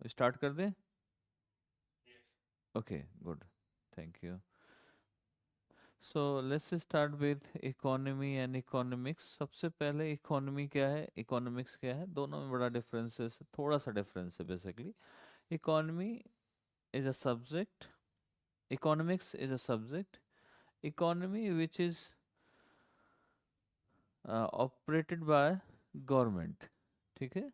Start कर दें? Okay, good, thank you. So let's start with economy and economics. सबसे पहले इकोनॉमी क्या है, इकोनॉमिक्स क्या है, दोनों में बड़ा डिफरेंस है, थोड़ा सा डिफरेंस है basically. Economy is a subject, economics is a subject, economy which is operated by government. ठीक है।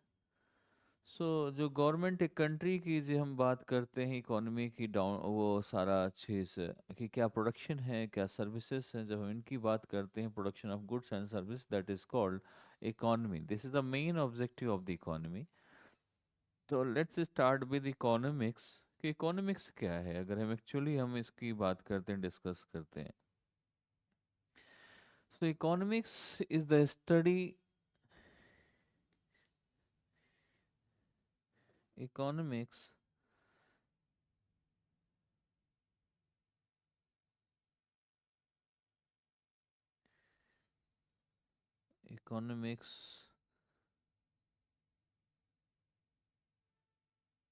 सो जो गवर्नमेंट एक कंट्री की जो हम बात करते हैं इकोनॉमी की, डाउन वो सारा चीज़ कि क्या प्रोडक्शन है, क्या सर्विसेज हैं, जब हम इनकी बात करते हैं, production of goods and service, that is called economy. This is the main objective of the economy. तो लेट्स स्टार्ट विद इकोनॉमिक्स कि इकोनॉमिक्स क्या है, अगर हम एक्चुअली हम इसकी बात करते हैं, डिस्कस करते हैं। So economics is the study, economics economics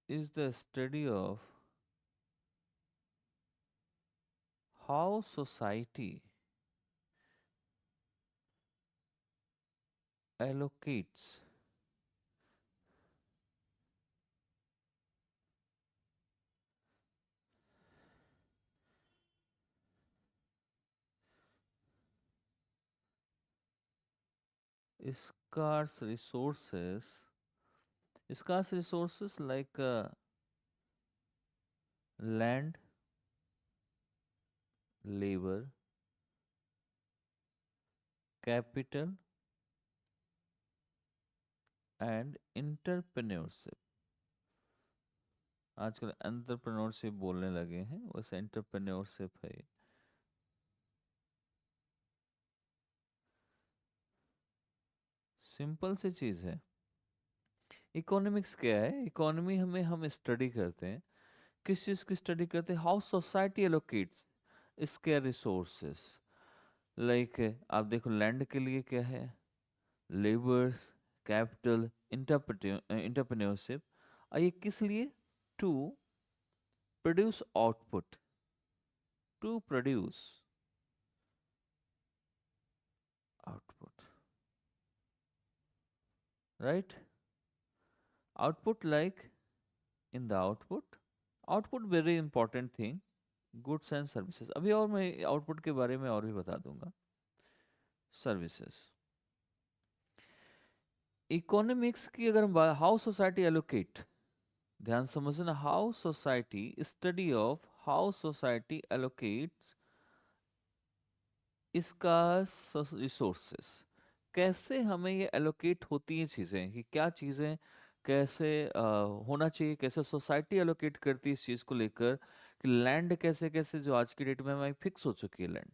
is the study of how society allocates scarce resources, scarce resources like land, labor, capital, and entrepreneurship। आजकल एंटरप्रेन्योरशिप बोलने लगे हैं, वैसे एंटरप्रेन्योरशिप है ये। सिंपल सी चीज है। इकोनॉमिक्स क्या है, इकोनॉमी हमें हम स्टडी करते हैं, किस चीज़ की स्टडी करते हैं, हाउ सोसाइटी एलोकेट्स इसके रिसोर्सेस। लाइक आप देखो लैंड के लिए क्या है, लेबर्स, कैपिटल, इंटरप्रेन्योरशिप। और ये किस लिए, to produce output, to produce output, right. Output like in the output, output very important thing, goods and services. अभी और मैं आउटपुट के बारे में और भी बता दूंगा। सर्विसेज, इकोनॉमिक्स की अगर हम हाउ सोसाइटी एलोकेट, ध्यान समझना, how society, study of how society allocates इसका रिसोर्सेस, कैसे हमें ये एलोकेट होती हैं चीज़ें, कि क्या चीज़ें कैसे होना चाहिए, कैसे सोसाइटी एलोकेट करती है इस चीज़ को लेकर, कि लैंड कैसे कैसे जो आज की डेट में हमारी फिक्स हो चुकी है लैंड,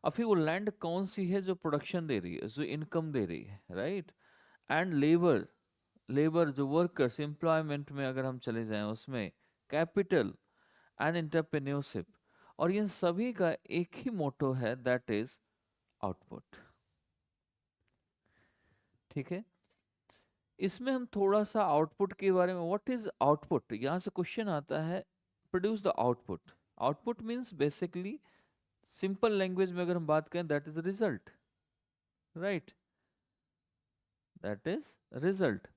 और फिर वो लैंड कौन सी है जो प्रोडक्शन दे रही है, जो इनकम दे रही है, राइट। एंड लेबर, लेबर जो वर्कर्स एम्प्लॉयमेंट में अगर हम चले जाएं उसमें, कैपिटल एंड एंटरप्रेन्योरशिप। और इन सभी का एक ही मोटो है, दैट इज आउटपुट। ठीक है। इसमें हम थोड़ा सा आउटपुट के बारे में, व्हाट इज आउटपुट, यहाँ से क्वेश्चन आता है, produce the output. Output means basically, simple language में अगर हम बात करें, that is result, right, that is result.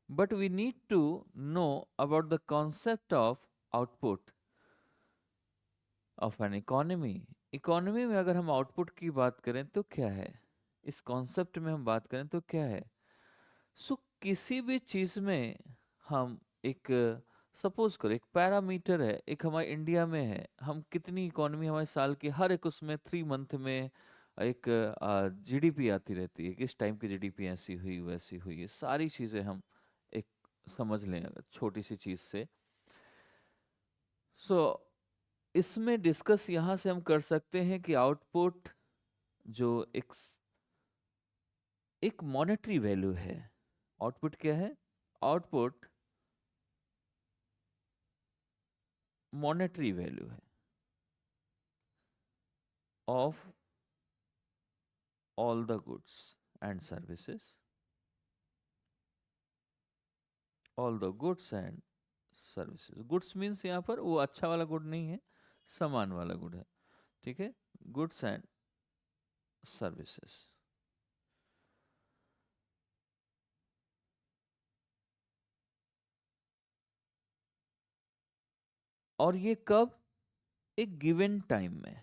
But we need to know about the concept of output of an economy. Economy में अगर हम आउटपुट की बात करें तो क्या है, इस कॉन्सेप्ट में हम बात करें तो क्या है। किसी भी चीज में हम एक, सपोज करो एक पैरामीटर है, एक हमारे इंडिया में है, हम कितनी इकोनॉमी हमारे साल की हर एक उसमें 3 मंथ में एक जीडीपी आती रहती है, किस टाइम की जीडीपी ऐसी हुई वैसी हुई, ये सारी चीजें हम एक समझ लें अगर छोटी सी चीज से। सो इसमें डिस्कस यहाँ से हम कर सकते हैं कि आउटपुट जो एक मॉनेटरी वैल्यू है। आउटपुट क्या है, आउटपुट मॉनेटरी वैल्यू है of all the goods and services all the goods and services. Goods means यहाँ पर वो अच्छा वाला गुड नहीं है, सामान वाला गुड है, ठीक है। Goods and services. और ये कब? एक गिवन टाइम में,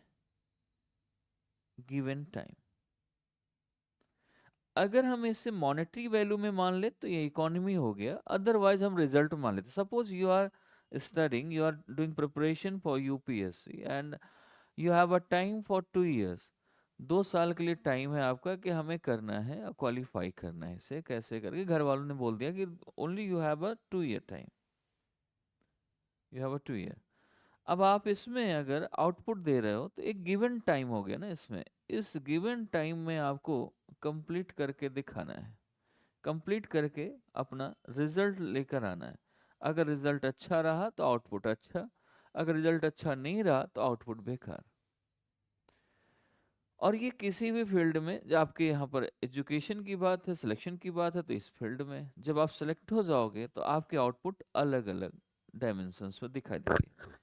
गिवन टाइम। अगर हम इसे मॉनेटरी वैल्यू में मान ले तो ये इकोनॉमी हो गया, अदरवाइज हम रिजल्ट मान लेते। Suppose you are studying, you are doing preparation for UPSC and you have a time for 2 years. 2 साल के लिए टाइम है आपका कि हमें करना है, क्वालिफाई करना है इसे कैसे करके। घर वालों ने बोल दिया कि only you have a 2 year time, you have a 2 year. अब आप इसमें अगर आउटपुट दे रहे हो तो एक गिवन टाइम हो गया ना इसमें। इस गिवन टाइम में आपको कंप्लीट करके दिखाना है, कंप्लीट करके अपना रिजल्ट लेकर आना है। अगर रिजल्ट अच्छा रहा तो आउटपुट अच्छा, अगर रिजल्ट अच्छा नहीं रहा तो आउटपुट बेकार। और ये किसी भी फील्ड में, जब आपके यहाँ पर एजुकेशन की बात है, सिलेक्शन की बात है, तो इस फील्ड में जब आप सेलेक्ट हो जाओगे तो आपके आउटपुट अलग अलग डायमेंशंस में दिखाई देंगे।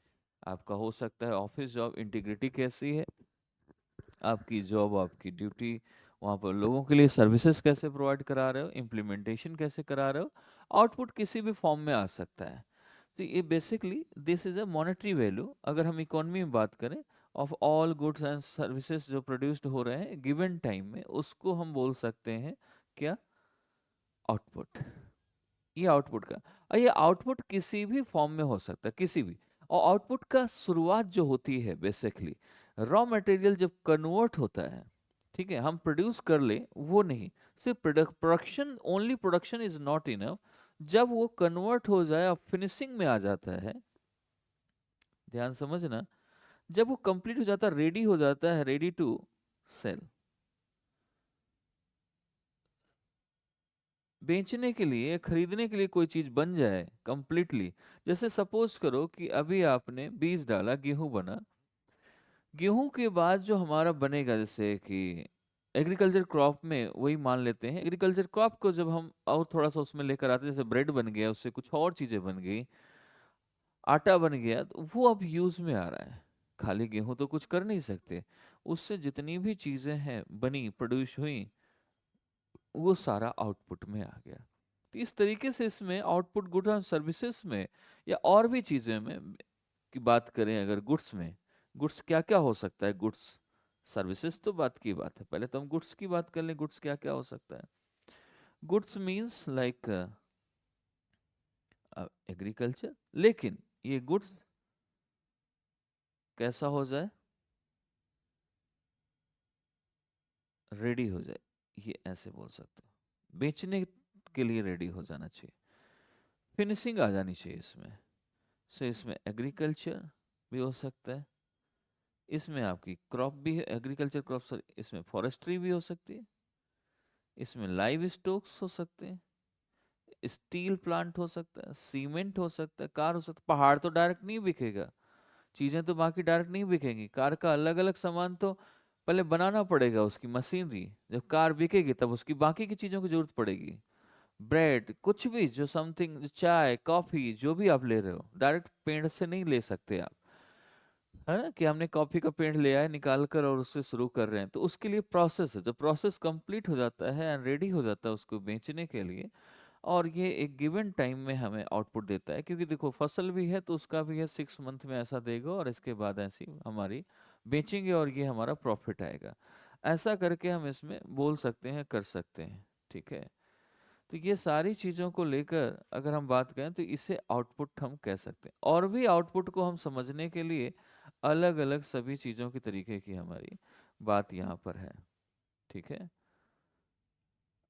आपका हो सकता है ऑफिस जॉब, इंटीग्रिटी कैसी है आपकी जॉब, आपकी ड्यूटी, वहाँ पर लोगों के लिए सर्विसेज कैसे प्रोवाइड करा रहे हो, इम्प्लीमेंटेशन कैसे करा रहे हो, आउटपुट किसी भी फॉर्म में आ सकता है। तो ये basically this is a monetary value. अगर हम इकोनॉमी में बात करें, of all goods and services जो प्रोड्यूस्ड हो रहे हैं गिवन टाइम में, उसको हम बोल सकते हैं क्या? आउटपुट। ये आउटपुट का, और ये आउटपुट किसी भी फॉर्म में हो सकता है, किसी भी। और आउटपुट का शुरुआत जो होती है बेसिकली, रॉ मटेरियल जब कन्वर्ट होता है, ठीक है, हम प्रोड्यूस कर ले वो नहीं, सिर्फ production, only production is not enough. जब वो कन्वर्ट हो जाए और फिनिशिंग में आ जाता है, ध्यान समझना, जब वो कंप्लीट हो जाता है, रेडी हो जाता है, रेडी टू सेल, बेचने के लिए, खरीदने के लिए कोई चीज बन जाए कंप्लीटली। जैसे सपोज करो कि अभी आपने बीज डाला, गेहूं बना, गेहूं के बाद जो हमारा बनेगा, जैसे कि एग्रीकल्चर क्रॉप में वही मान लेते हैं, एग्रीकल्चर क्रॉप को जब हम और थोड़ा सा उसमें लेकर आते हैं, जैसे ब्रेड बन गया, उससे कुछ और चीजें बन गई, आटा बन गया, तो वो अब यूज में आ रहा है। खाली गेहूं तो कुछ कर नहीं सकते, उससे जितनी भी चीजें हैं बनी, प्रोड्यूस हुई, वो सारा आउटपुट में आ गया। तो इस तरीके से इसमें आउटपुट गुड्स एंड सर्विसेज में, या और भी चीजें में की बात करें, अगर गुड्स में, गुड्स क्या क्या हो सकता है, गुड्स सर्विसेज तो बात की बात है, पहले तो हम गुड्स की बात कर लें, गुड्स क्या क्या हो सकता है। गुड्स मीन्स लाइक एग्रीकल्चर, लेकिन ये गुड्स कैसा हो जाए, रेडी हो जाए, ये ऐसे बोल सकते हो, बेचने के लिए रेडी हो जाना चाहिए, फिनिशिंग आ जानी चाहिए इसमें। सो इसमें एग्रीकल्चर भी हो सकता है, इसमें आपकी क्रॉप भी है, एग्रीकल्चर क्रॉप, सॉरी, इसमें फॉरेस्ट्री भी हो सकती है, इसमें लाइव स्टॉक्स हो सकते हैं, स्टील प्लांट हो सकता है, सीमेंट हो सकता है, कार हो सकता है। पहाड़ तो डायरेक्ट नहीं बिकेगा, चीजें तो बाकी डायरेक्ट नहीं बिकेंगी, कार का अलग अलग सामान तो पहले बनाना पड़ेगा, उसकी मशीनरी, जब कार बिकेगी तब उसकी बाकी की चीजों की जरूरत पड़ेगी। ब्रेड, कुछ भी जो समथिंग, चाय कॉफी जो भी आप ले रहे हो, डायरेक्ट पेड़ से नहीं ले सकते आप, है ना, कि हमने कॉफी का पेड़ ले आए निकाल कर और उससे शुरू कर रहे हैं। तो उसके लिए प्रोसेस है, जब प्रोसेस कंप्लीट हो जाता है एंड रेडी हो जाता है उसको बेचने के लिए, और ये एक गिवन टाइम में हमें आउटपुट देता है, क्योंकि देखो फसल भी है तो उसका भी है 6 मंथ में ऐसा देगा, और इसके बाद ऐसी हमारी बेचेंगे और ये हमारा प्रॉफिट आएगा। ऐसा करके हम इसमें बोल सकते हैं, कर सकते हैं, ठीक है। तो ये सारी चीज़ों को लेकर अगर हम बात करें तो इसे आउटपुट हम कह सकते हैं। और भी आउटपुट को हम समझने के लिए अलग अलग सभी चीज़ों की तरीके की हमारी बात यहाँ पर है, ठीक है।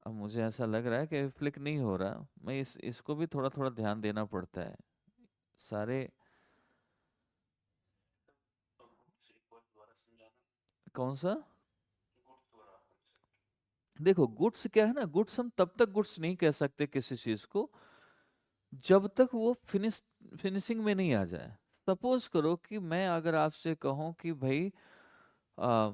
अब मुझे ऐसा लग रहा है कि फ्लिक नहीं हो रहा, मैं इसको भी थोड़ा थोड़ा ध्यान देना पड़ता है सारे। कौन सा? देखो गुड्स क्या है ना, गुड्स हम तब तक गुड्स नहीं कह सकते किसी चीज को जब तक वो फिनिशिंग में नहीं आ जाए। सपोज करो कि मैं अगर आपसे कहूं कि भाई आ,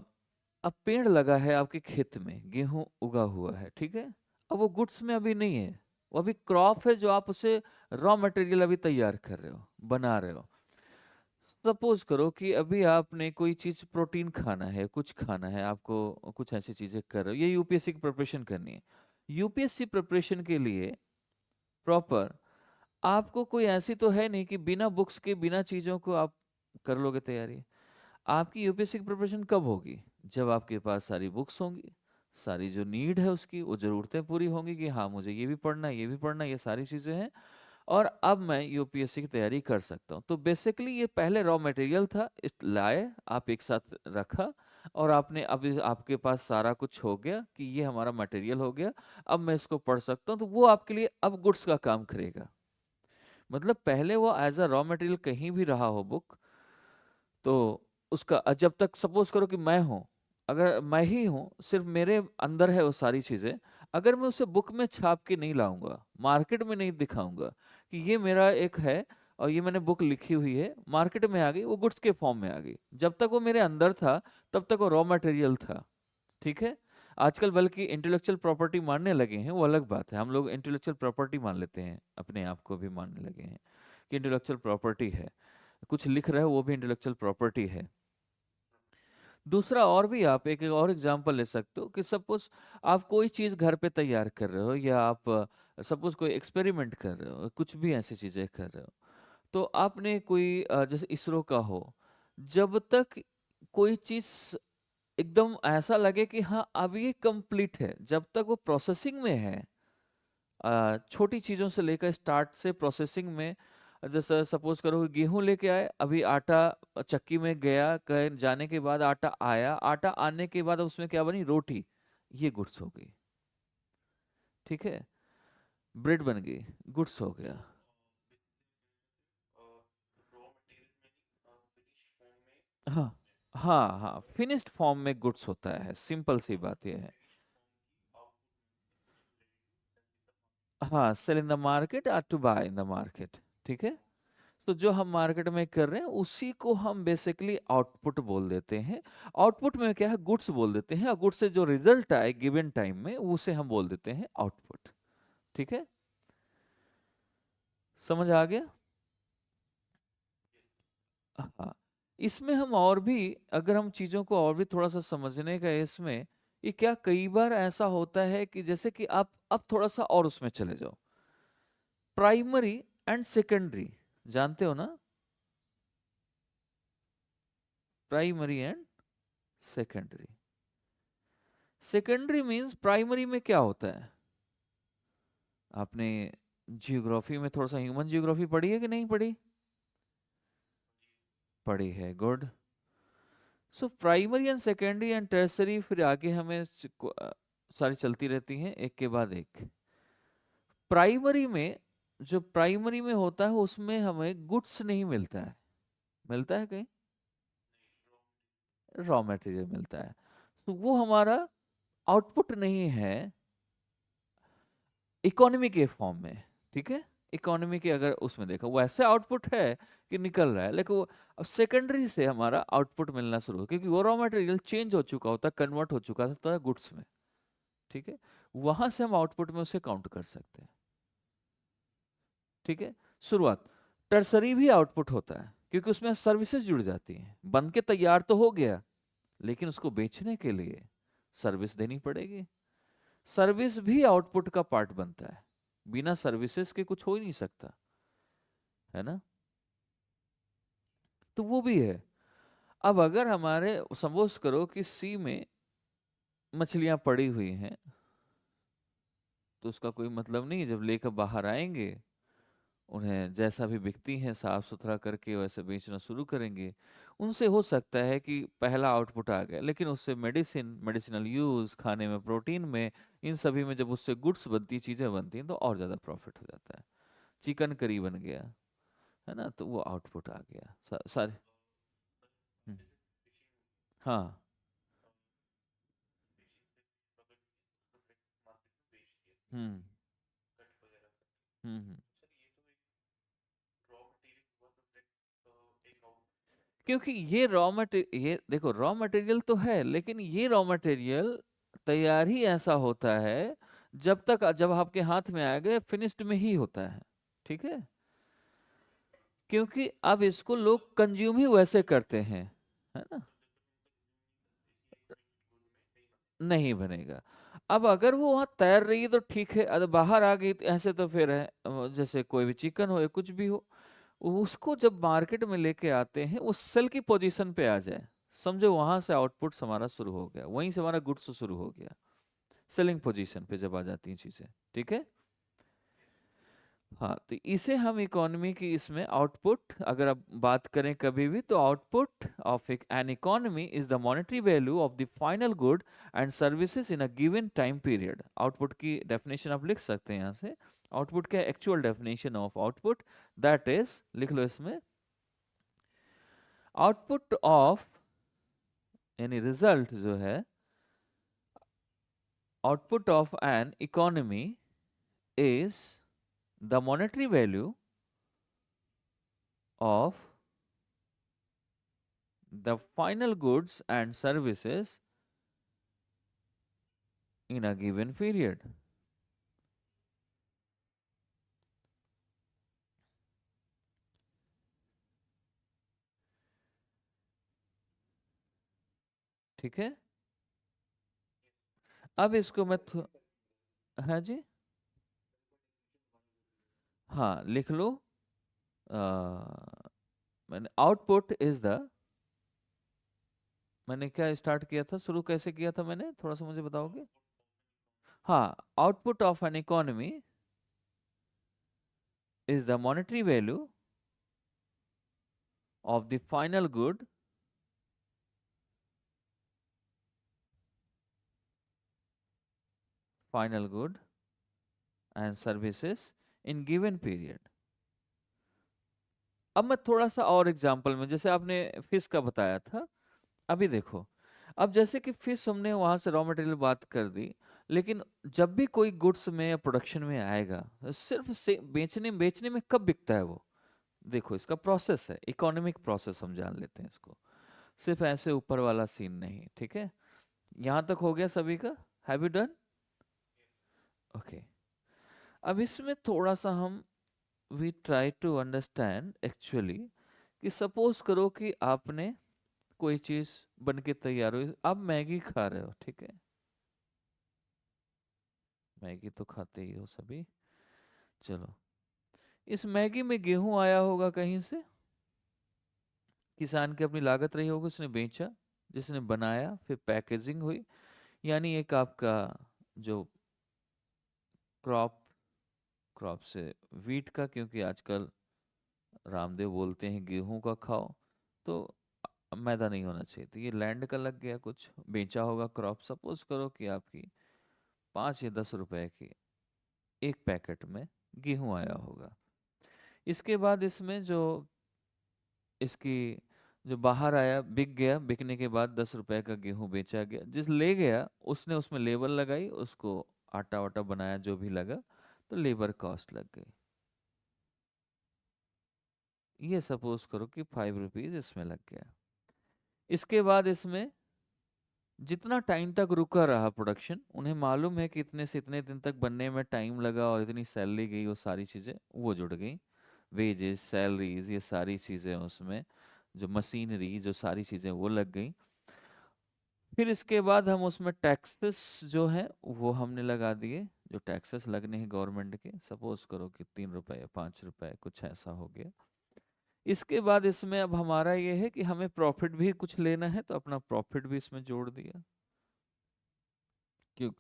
अब पेड़ लगा है आपके खेत में, गेहूं उगा हुआ है, ठीक है, अब वो गुड्स में अभी नहीं है, वो अभी क्रॉप है जो आप उसे रॉ मटेरियल अभी तैयार कर रहे हो, बना रहे हो। सपोज करो कि अभी आपने कोई चीज प्रोटीन खाना है, कुछ खाना है, आपको कुछ ऐसी चीजें कर रहे हो, ये यूपीएससी की प्रिपरेशन करनी है। यूपीएससी प्रिपरेशन के लिए प्रॉपर आपको कोई ऐसी तो है नहीं कि बिना बुक्स के बिना चीजों को आप कर लोगे तैयारी। आपकी यूपीएससी की प्रिपरेशन कब होगी? जब आपके पास सारी बुक्स होंगी, सारी जो नीड है उसकी वो ज़रूरतें पूरी होंगी कि हाँ मुझे ये भी पढ़ना है, ये भी पढ़ना है, ये सारी चीज़ें हैं और अब मैं यूपीएससी की तैयारी कर सकता हूँ। तो बेसिकली ये पहले रॉ मटेरियल था, इस लाए आप एक साथ रखा और आपने अब आपके पास सारा कुछ हो गया कि ये हमारा मटेरियल हो गया, अब मैं इसको पढ़ सकता हूँ, तो वो आपके लिए अब गुड्स का काम करेगा। मतलब पहले वो एज अ रॉ मटेरियल कहीं भी रहा हो बुक, तो उसका जब तक सपोज करो कि मैं हूं, अगर मैं ही हूं, सिर्फ मेरे अंदर है वो सारी चीजें, अगर मैं उसे बुक में छाप के नहीं लाऊंगा, मार्केट में नहीं दिखाऊंगा कि ये मेरा एक है और ये मैंने बुक लिखी हुई है, मार्केट में आ गई, वो गुड्स के फॉर्म में आ गई, जब तक वो मेरे अंदर था तब तक वो रॉ मटेरियल था। ठीक है। आजकल बल्कि इंटेलेक्चुअल प्रॉपर्टी मानने लगे हैं, वो अलग बात है, हम लोग इंटेलेक्चुअल प्रॉपर्टी मान लेते हैं, अपने आप को भी मानने लगे हैं कि इंटेलेक्चुअल प्रॉपर्टी है, कुछ लिख रहे हो वो भी इंटेलेक्चुअल प्रॉपर्टी है। दूसरा और भी आप एक एक और एग्जांपल ले सकते हो कि सपोज आप कोई चीज़ घर पे तैयार कर रहे हो या आप सपोज कोई एक्सपेरिमेंट कर रहे हो, कुछ भी ऐसी चीज़ें कर रहे हो, तो आपने कोई जैसे इसरो का हो, जब तक कोई चीज़ एकदम ऐसा लगे कि हाँ अब ये कंप्लीट है, जब तक वो प्रोसेसिंग में है, छोटी चीज़ों से लेकर स्टार्ट से प्रोसेसिंग में, जैसे सपोज करो कि गेहूं लेके आए, अभी आटा चक्की में गया, कहीं जाने के बाद आटा आया, आटा आने के बाद उसमें क्या बनी? रोटी, ये गुड्स हो गई। ठीक है। ब्रेड बन गई, गुड्स हो गया। हाँ हाँ हाँ, फिनिश्ड फॉर्म में गुड्स होता है, सिंपल सी बात यह है। हाँ, sell in the market or to buy in the market. ठीक है। तो जो हम मार्केट में कर रहे हैं उसी को हम बेसिकली आउटपुट बोल देते हैं। आउटपुट में क्या है? गुड्स बोल देते हैं, और गुड्स से जो रिजल्ट आए गिवन टाइम में उसे हम बोल देते हैं आउटपुट। ठीक है। समझ आ गया? हाँ। इसमें हम और भी, अगर हम चीजों को और भी थोड़ा सा समझने का है इसमें, ये क्या कई बार ऐसा होता है कि जैसे कि आप अब थोड़ा सा और उसमें चले जाओ, प्राइमरी एंड सेकेंडरी, जानते हो ना? Primary and secondary. Secondary means primary में क्या होता है? आपने जियोग्राफी में थोड़ा सा ह्यूमन जियोग्राफी पढ़ी है कि नहीं पढ़ी? पढ़ी है, good. So primary and secondary and tertiary, फिर आगे हमें सारी चलती रहती हैं एक के बाद एक। प्राइमरी में, जो प्राइमरी में होता है उसमें हमें गुड्स नहीं मिलता है, मिलता है कहीं? रॉ मटेरियल मिलता है, तो वो हमारा आउटपुट नहीं है इकोनॉमी के फॉर्म में। ठीक है। इकोनॉमी के अगर उसमें देखा वो ऐसे आउटपुट है कि निकल रहा है, लेकिन वो अब सेकेंडरी से हमारा आउटपुट मिलना शुरू हो, क्योंकि वो रॉ मटेरियल चेंज हो चुका होता है, कन्वर्ट हो चुका था गुड्स में। ठीक है। वहां से हम आउटपुट में उसे काउंट कर सकते हैं। ठीक है। शुरुआत। टर्सरी भी आउटपुट होता है क्योंकि उसमें सर्विसेज जुड़ जाती हैं, बन के तैयार तो हो गया, लेकिन उसको बेचने के लिए सर्विस देनी पड़ेगी। सर्विस भी आउटपुट का पार्ट बनता है, बिना सर्विसेज के कुछ हो ही नहीं सकता, है ना? तो वो भी है। अब अगर हमारे सपोज करो कि सी में मछलियां पड़ी हुई हैं, तो उसका कोई मतलब नहीं है, जब लेकर बाहर आएंगे उन्हें जैसा भी बिकती हैं साफ सुथरा करके वैसे बेचना शुरू करेंगे। उनसे हो सकता है कि पहला आउटपुट आ गया, लेकिन उससे मेडिसिन, मेडिसिनल यूज, खाने में प्रोटीन में, इन सभी में जब उससे गुड्स बनती, चीजें बनती हैं, तो और ज्यादा प्रॉफिट हो जाता है। चिकन करी बन गया, है ना, तो वो आउटपुट आ गया सारे। हम्म, हाँ। हम्म हम्म। क्योंकि ये रॉ मटेरियल, ये देखो रॉ मटेरियल तो है, लेकिन ये रॉ मटेरियल तैयार ही ऐसा होता है जब आपके हाथ में आएगा फिनिश्ड में ही होता है, ठीक है। क्योंकि अब इसको लोग कंज्यूम ही वैसे करते हैं, है ना, नहीं बनेगा। अब अगर वो वहां तैर रही है तो ठीक है, अगर बाहर आ गई तो ऐसे तो फिर है, जैसे कोई भी चिकन हो या कुछ भी हो, उसको जब मार्केट में लेके आते हैं उस सेल की पोजीशन पे आ जाए, समझो वहां से आउटपुट हमारा शुरू हो गया, वहीं से हमारा गुड्स शुरू हो गया, सेलिंग पोजीशन पे जब आ जाती हैं चीजें, ठीक है। हाँ, तो इसे हम इकोनॉमी की इसमें आउटपुट अगर आप बात करें कभी भी, तो output of an economy is the monetary value of the final good and services in a given time period. Output की डेफिनेशन आप लिख सकते हैं यहाँ से। आउटपुट क्या है? Actual definition of output, that is, लिख लो इसमें, आउटपुट ऑफ, यानी रिजल्ट जो है, output of an economy is the monetary value of the final goods and services in a given period। ठीक है। अब इसको मैं हाँ जी, हाँ लिख लो। मैंने आउटपुट इज द, मैंने क्या स्टार्ट किया था, शुरू कैसे किया था मैंने, थोड़ा सा मुझे बताओगे? हाँ, output of an economy is the monetary value of the final good and services in given period. अब मैं थोड़ा सा और एग्जांपल में, जैसे आपने फिश का बताया था, अभी देखो, अब जैसे कि फिश हमने वहां से रॉ मटेरियल बात कर दी, लेकिन जब भी कोई गुड्स में या प्रोडक्शन में आएगा, सिर्फ से बेचने बेचने में कब बिकता है वो, देखो इसका प्रोसेस है, इकोनॉमिक प्रोसेस हम जान लेते हैं इसको, सिर्फ ऐसे ऊपर वाला सीन नहीं, ठीक है। यहां तक हो गया सभी का? Have you done? ओके। अब इसमें थोड़ा सा हम we try to understand actually, कि सपोज करो कि आपने कोई चीज बन के तैयार हुई, आप मैगी खा रहे हो, ठीक है, मैगी तो खाते ही हो सभी, चलो, इस मैगी में गेहूं आया होगा कहीं से, किसान की अपनी लागत रही होगी, उसने बेचा, जिसने बनाया, फिर पैकेजिंग हुई, यानी एक आपका जो क्रॉप, क्रॉप से वीट का, क्योंकि आजकल रामदेव बोलते हैं गेहूं का खाओ, तो मैदा नहीं होना चाहिए, तो ये लैंड का लग गया, कुछ बेचा होगा क्रॉप, सपोज करो कि आपकी 5 या 10 रुपए की एक पैकेट में गेहूं आया होगा। इसके बाद इसमें जो इसकी जो बाहर आया, बिक गया, बिकने के बाद 10 रुपए का गेहूं बेचा गया, जिस ले गया उसने उसमें लेबर लगाई, उसको आटा वाटा बनाया, जो भी लगा, तो लेबर कॉस्ट लग गई। ये सपोज करो कि 5 रुपीज इसमें लग गया। इसके बाद इसमें जितना टाइम तक रुका रहा प्रोडक्शन, उन्हें मालूम है कि इतने से इतने दिन तक बनने में टाइम लगा और इतनी सैलरी गई, वो सारी चीज़ें वो जुड़ गई, वेजेस, सैलरीज, ये सारी चीज़ें उसमें, जो मशीनरी, जो सारी चीज़ें वो लग गई। फिर इसके बाद हम उसमें टैक्सेस जो है वो हमने लगा दिए, जो टैक्सेस लगने हैं गवर्नमेंट के, सपोज करो कि 3 रुपए 5 रुपए कुछ ऐसा हो गया। इसके बाद इसमें अब हमारा ये है कि हमें प्रॉफिट भी कुछ लेना है, तो अपना प्रॉफिट भी इसमें जोड़ दिया, क्यों,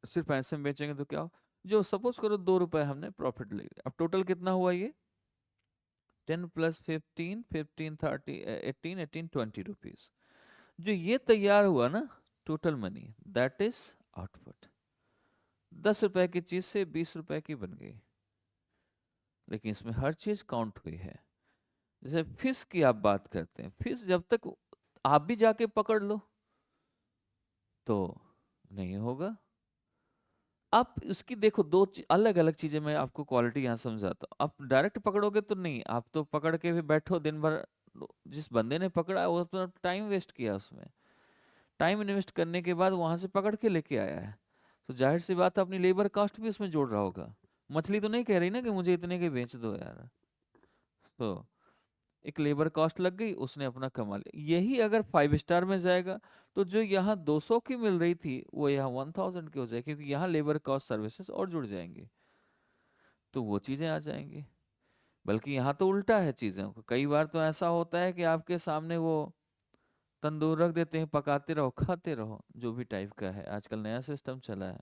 सिर्फ पैसे में बेचेंगे तो क्या हो, जो सपोज करो 2 रुपए हमने प्रॉफिट ले लिया, अब टोटल कितना हुआ ये, 10 + 15, 15 30 18 18 20 रुपीज, जो ये तैयार हुआ ना, total money, that is output. 10 रुपए की चीज से 20 रुपए की बन गई, लेकिन इसमें हर चीज काउंट हुई है। जैसे फिश की आप बात करते हैं, फिश जब तक आप भी जाके पकड़ लो तो नहीं होगा। आप उसकी देखो दो अलग अलग चीजें, मैं आपको क्वालिटी यहाँ समझाता हूँ। आप डायरेक्ट पकड़ोगे तो नहीं, आप तो पकड़ के भी बैठो दिन भर, जिस बंदे ने पकड़ा वो तो टाइम वेस्ट किया उसमें, टाइम इन्वेस्ट करने के बाद वहां से पकड़ के लेके आया है, तो जाहिर सी बात है अपनी लेबर कॉस्ट भी उसमें जोड़ रहा होगा। मछली तो नहीं कह रही ना कि मुझे इतने के बेच दो यार। तो एक लेबर कॉस्ट लग गई, उसने अपना कमा लिया। यही अगर 5 स्टार में जाएगा तो जो यहाँ 200 की मिल रही थी वो यहाँ 1000 की हो जाएगी, क्योंकि यहाँ लेबर कॉस्ट सर्विसेज और जुड़ जाएंगे, तो वो चीजें आ जाएंगी। बल्कि यहाँ तो उल्टा है चीजों को, कई बार तो ऐसा होता है कि आपके सामने वो तंदूर रख देते हैं, पकाते रहो खाते रहो, जो भी टाइप का है आजकल नया सिस्टम चला है।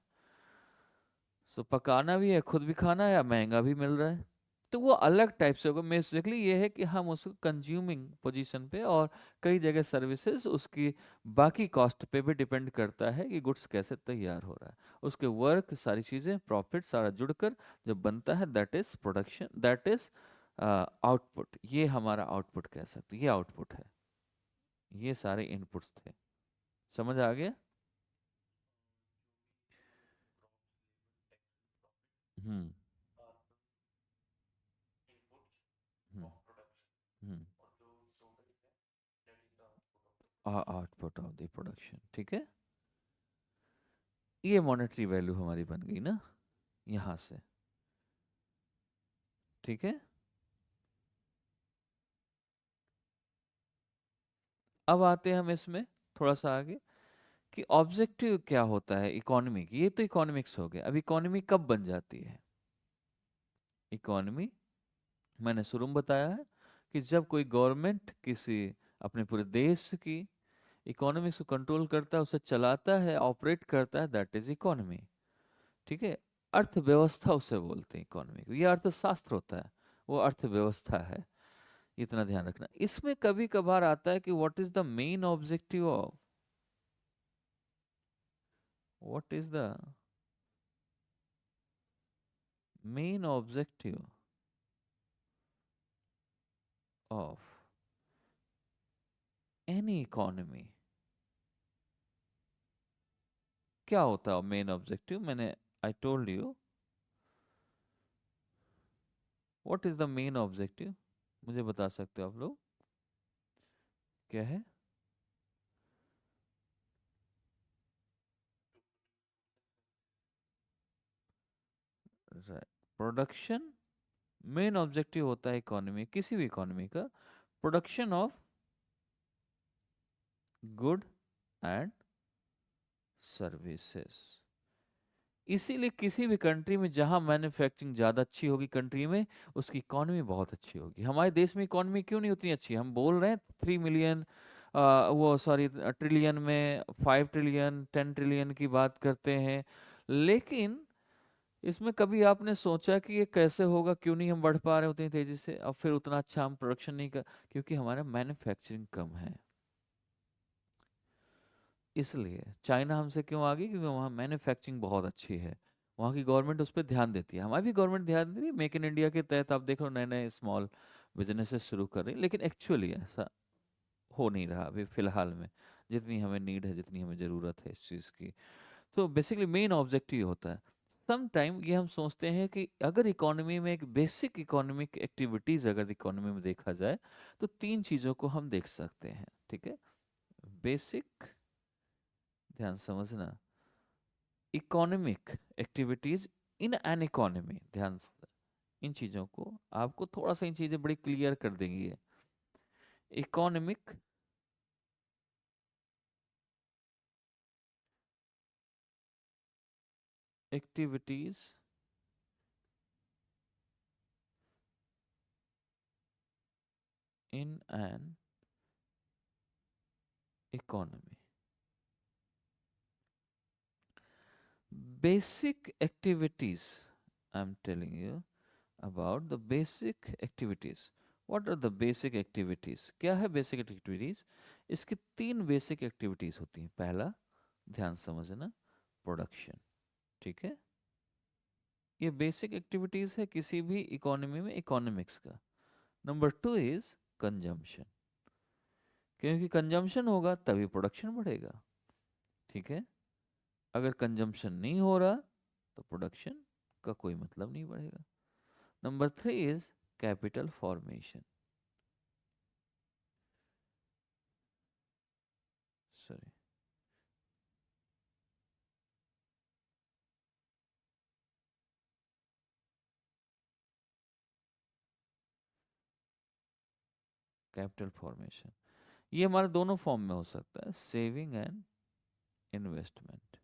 सो पकाना भी है, खुद भी खाना है, या महंगा भी मिल रहा है। तो वो अलग टाइप से होगा। बेसिकली ये है कि हम उसको कंज्यूमिंग पोजीशन पे, और कई जगह सर्विसेज उसकी बाकी कॉस्ट पे भी डिपेंड करता है कि गुड्स कैसे तैयार हो रहा है। उसके वर्क सारी चीज़ें प्रॉफिट सारा जुड़कर जब बनता है, that is production, that is output. ये हमारा आउटपुट कह सकते हैं, ये आउटपुट है। ये सारे इनपुट्स थे। समझ आ गया? हम्म। हम्म। हम्म। आउटपुट ऑफ द प्रोडक्शन, ठीक है। ये मॉनेटरी वैल्यू हमारी बन गई ना यहाँ से, ठीक है। अब आते हैं हम इसमें थोड़ा सा आगे कि ऑब्जेक्टिव क्या होता है इकोनॉमी की। ये तो इकोनॉमिक्स हो गया। अब इकोनॉमी कब बन जाती है? इकोनॉमी मैंने शुरू में बताया है कि जब कोई गवर्नमेंट किसी अपने पूरे देश की इकोनॉमिक्स को कंट्रोल करता है, उसे चलाता है, ऑपरेट करता है, दैट इज इकोनॉमी, ठीक है। अर्थव्यवस्था उसे बोलते हैं इकोनॉमी को, ये अर्थशास्त्र होता है, वो अर्थव्यवस्था है। इतना ध्यान रखना। इसमें कभी कभार आता है कि what is the main objective of, what is the main objective of any economy. क्या होता है मेन ऑब्जेक्टिव? मैंने I told you what is the main objective. मुझे बता सकते हो आप लोग क्या है? प्रोडक्शन। मेन ऑब्जेक्टिव होता है इकोनॉमी, किसी भी इकोनॉमी का, production of good and services. इसीलिए किसी भी कंट्री में जहां मैन्युफैक्चरिंग ज़्यादा अच्छी होगी कंट्री में, उसकी इकोनॉमी बहुत अच्छी होगी। हमारे देश में इकोनॉमी क्यों नहीं उतनी अच्छी? हम बोल रहे हैं 3 मिलियन, वो सॉरी ट्रिलियन में, 5 ट्रिलियन 10 ट्रिलियन की बात करते हैं, लेकिन इसमें कभी आपने सोचा कि ये कैसे होगा, क्यों नहीं हम बढ़ पा रहे उतनी तेजी से, और फिर उतना अच्छा हम प्रोडक्शन नहीं कर? क्योंकि हमारा मैन्युफैक्चरिंग कम है। इसलिए चाइना हमसे क्यों आगे? क्योंकि वहाँ मैन्युफैक्चरिंग बहुत अच्छी है, वहाँ की गवर्नमेंट उस पर ध्यान देती है। हमारी भी गवर्नमेंट ध्यान दे रही है, मेक इन इंडिया के तहत आप देख लो नए नए स्मॉल बिजनेसेस शुरू कर रही है, लेकिन एक्चुअली ऐसा हो नहीं रहा अभी फिलहाल में, जितनी हमें नीड है, जितनी हमें ज़रूरत है इस चीज़ की। तो बेसिकली मेन ऑब्जेक्टिव होता है। सम टाइम ये हम सोचते हैं कि अगर इकोनॉमी में एक बेसिक इकोनॉमिक एक्टिविटीज अगर इकोनॉमी में देखा जाए, तो 3 चीज़ों को हम देख सकते हैं, ठीक है। बेसिक, ध्यान समझना, economic activities in an economy, ध्यान से इन चीजों को, आपको थोड़ा सा इन चीजें बड़ी क्लियर कर देंगी ये। Economic activities in an economy. Basic activities, I am telling you about the basic activities. What are the basic activities? क्या है बेसिक एक्टिविटीज? इसकी 3 बेसिक एक्टिविटीज होती हैं। पहला, ध्यान समझना, प्रोडक्शन, ठीक है। ये बेसिक एक्टिविटीज है किसी भी इकोनॉमी में, इकोनॉमिक्स का। नंबर 2 इज कंजम्पशन, क्योंकि कंजम्पशन होगा तभी प्रोडक्शन बढ़ेगा, ठीक है। अगर कंजम्पशन नहीं हो रहा तो प्रोडक्शन का कोई मतलब नहीं बढ़ेगा। Number 3 is capital formation, sorry, capital formation. ये हमारे दोनों फॉर्म में हो सकता है, सेविंग एंड इन्वेस्टमेंट।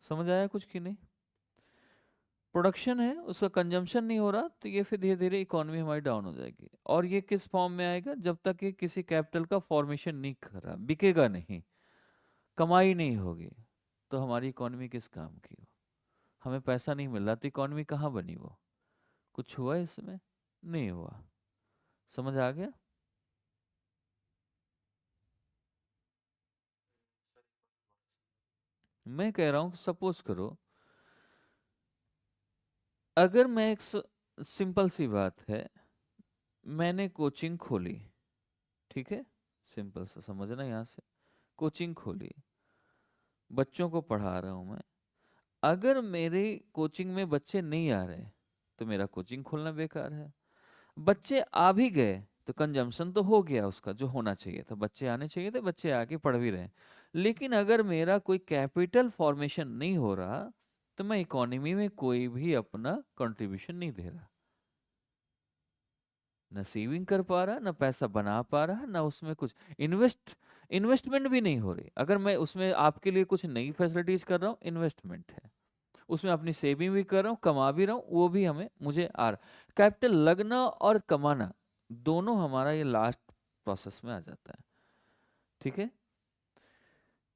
समझ आया कुछ कि नहीं? प्रोडक्शन है, उसका कंजम्पशन नहीं हो रहा, तो ये फिर धीरे धीरे इकोनॉमी हमारी डाउन हो जाएगी। और ये किस फॉर्म में आएगा? जब तक ये किसी कैपिटल का फॉर्मेशन नहीं कर रहा, बिकेगा नहीं, कमाई नहीं होगी, तो हमारी इकोनॉमी किस काम की हो? हमें पैसा नहीं मिल रहा तो इकोनॉमी कहाँ बनी? वो कुछ हुआ इसमें? नहीं हुआ। समझ आ गया? मैं कह रहा हूँ, सपोज करो, अगर मैं एक सिंपल सी बात है, मैंने कोचिंग खोली, ठीक है, सिंपल सा समझना, यहाँ से कोचिंग खोली, बच्चों को पढ़ा रहा हूँ मैं। अगर मेरे कोचिंग में बच्चे नहीं आ रहे तो मेरा कोचिंग खोलना बेकार है। बच्चे आ भी गए तो कंजम्पशन तो हो गया उसका, जो होना चाहिए था, बच्चे आने चाहिए थे, बच्चे आके पढ़ भी रहे हैं। लेकिन अगर मेरा कोई कैपिटल फॉर्मेशन नहीं हो रहा, तो मैं इकोनॉमी में कोई भी अपना कंट्रीब्यूशन नहीं दे रहा, ना सेविंग कर पा रहा, ना पैसा बना पा रहा, ना उसमें कुछ इन्वेस्टमेंट भी नहीं हो रही। अगर मैं उसमें आपके लिए कुछ नई फैसिलिटीज कर रहा हूँ, इन्वेस्टमेंट है। उसमें अपनी सेविंग भी कर रहा हूँ, कमा भी रहा हूँ, वो भी हमें मुझे आ रहा। कैपिटल लगना और कमाना दोनों हमारा ये लास्ट प्रोसेस में आ जाता है, ठीक है?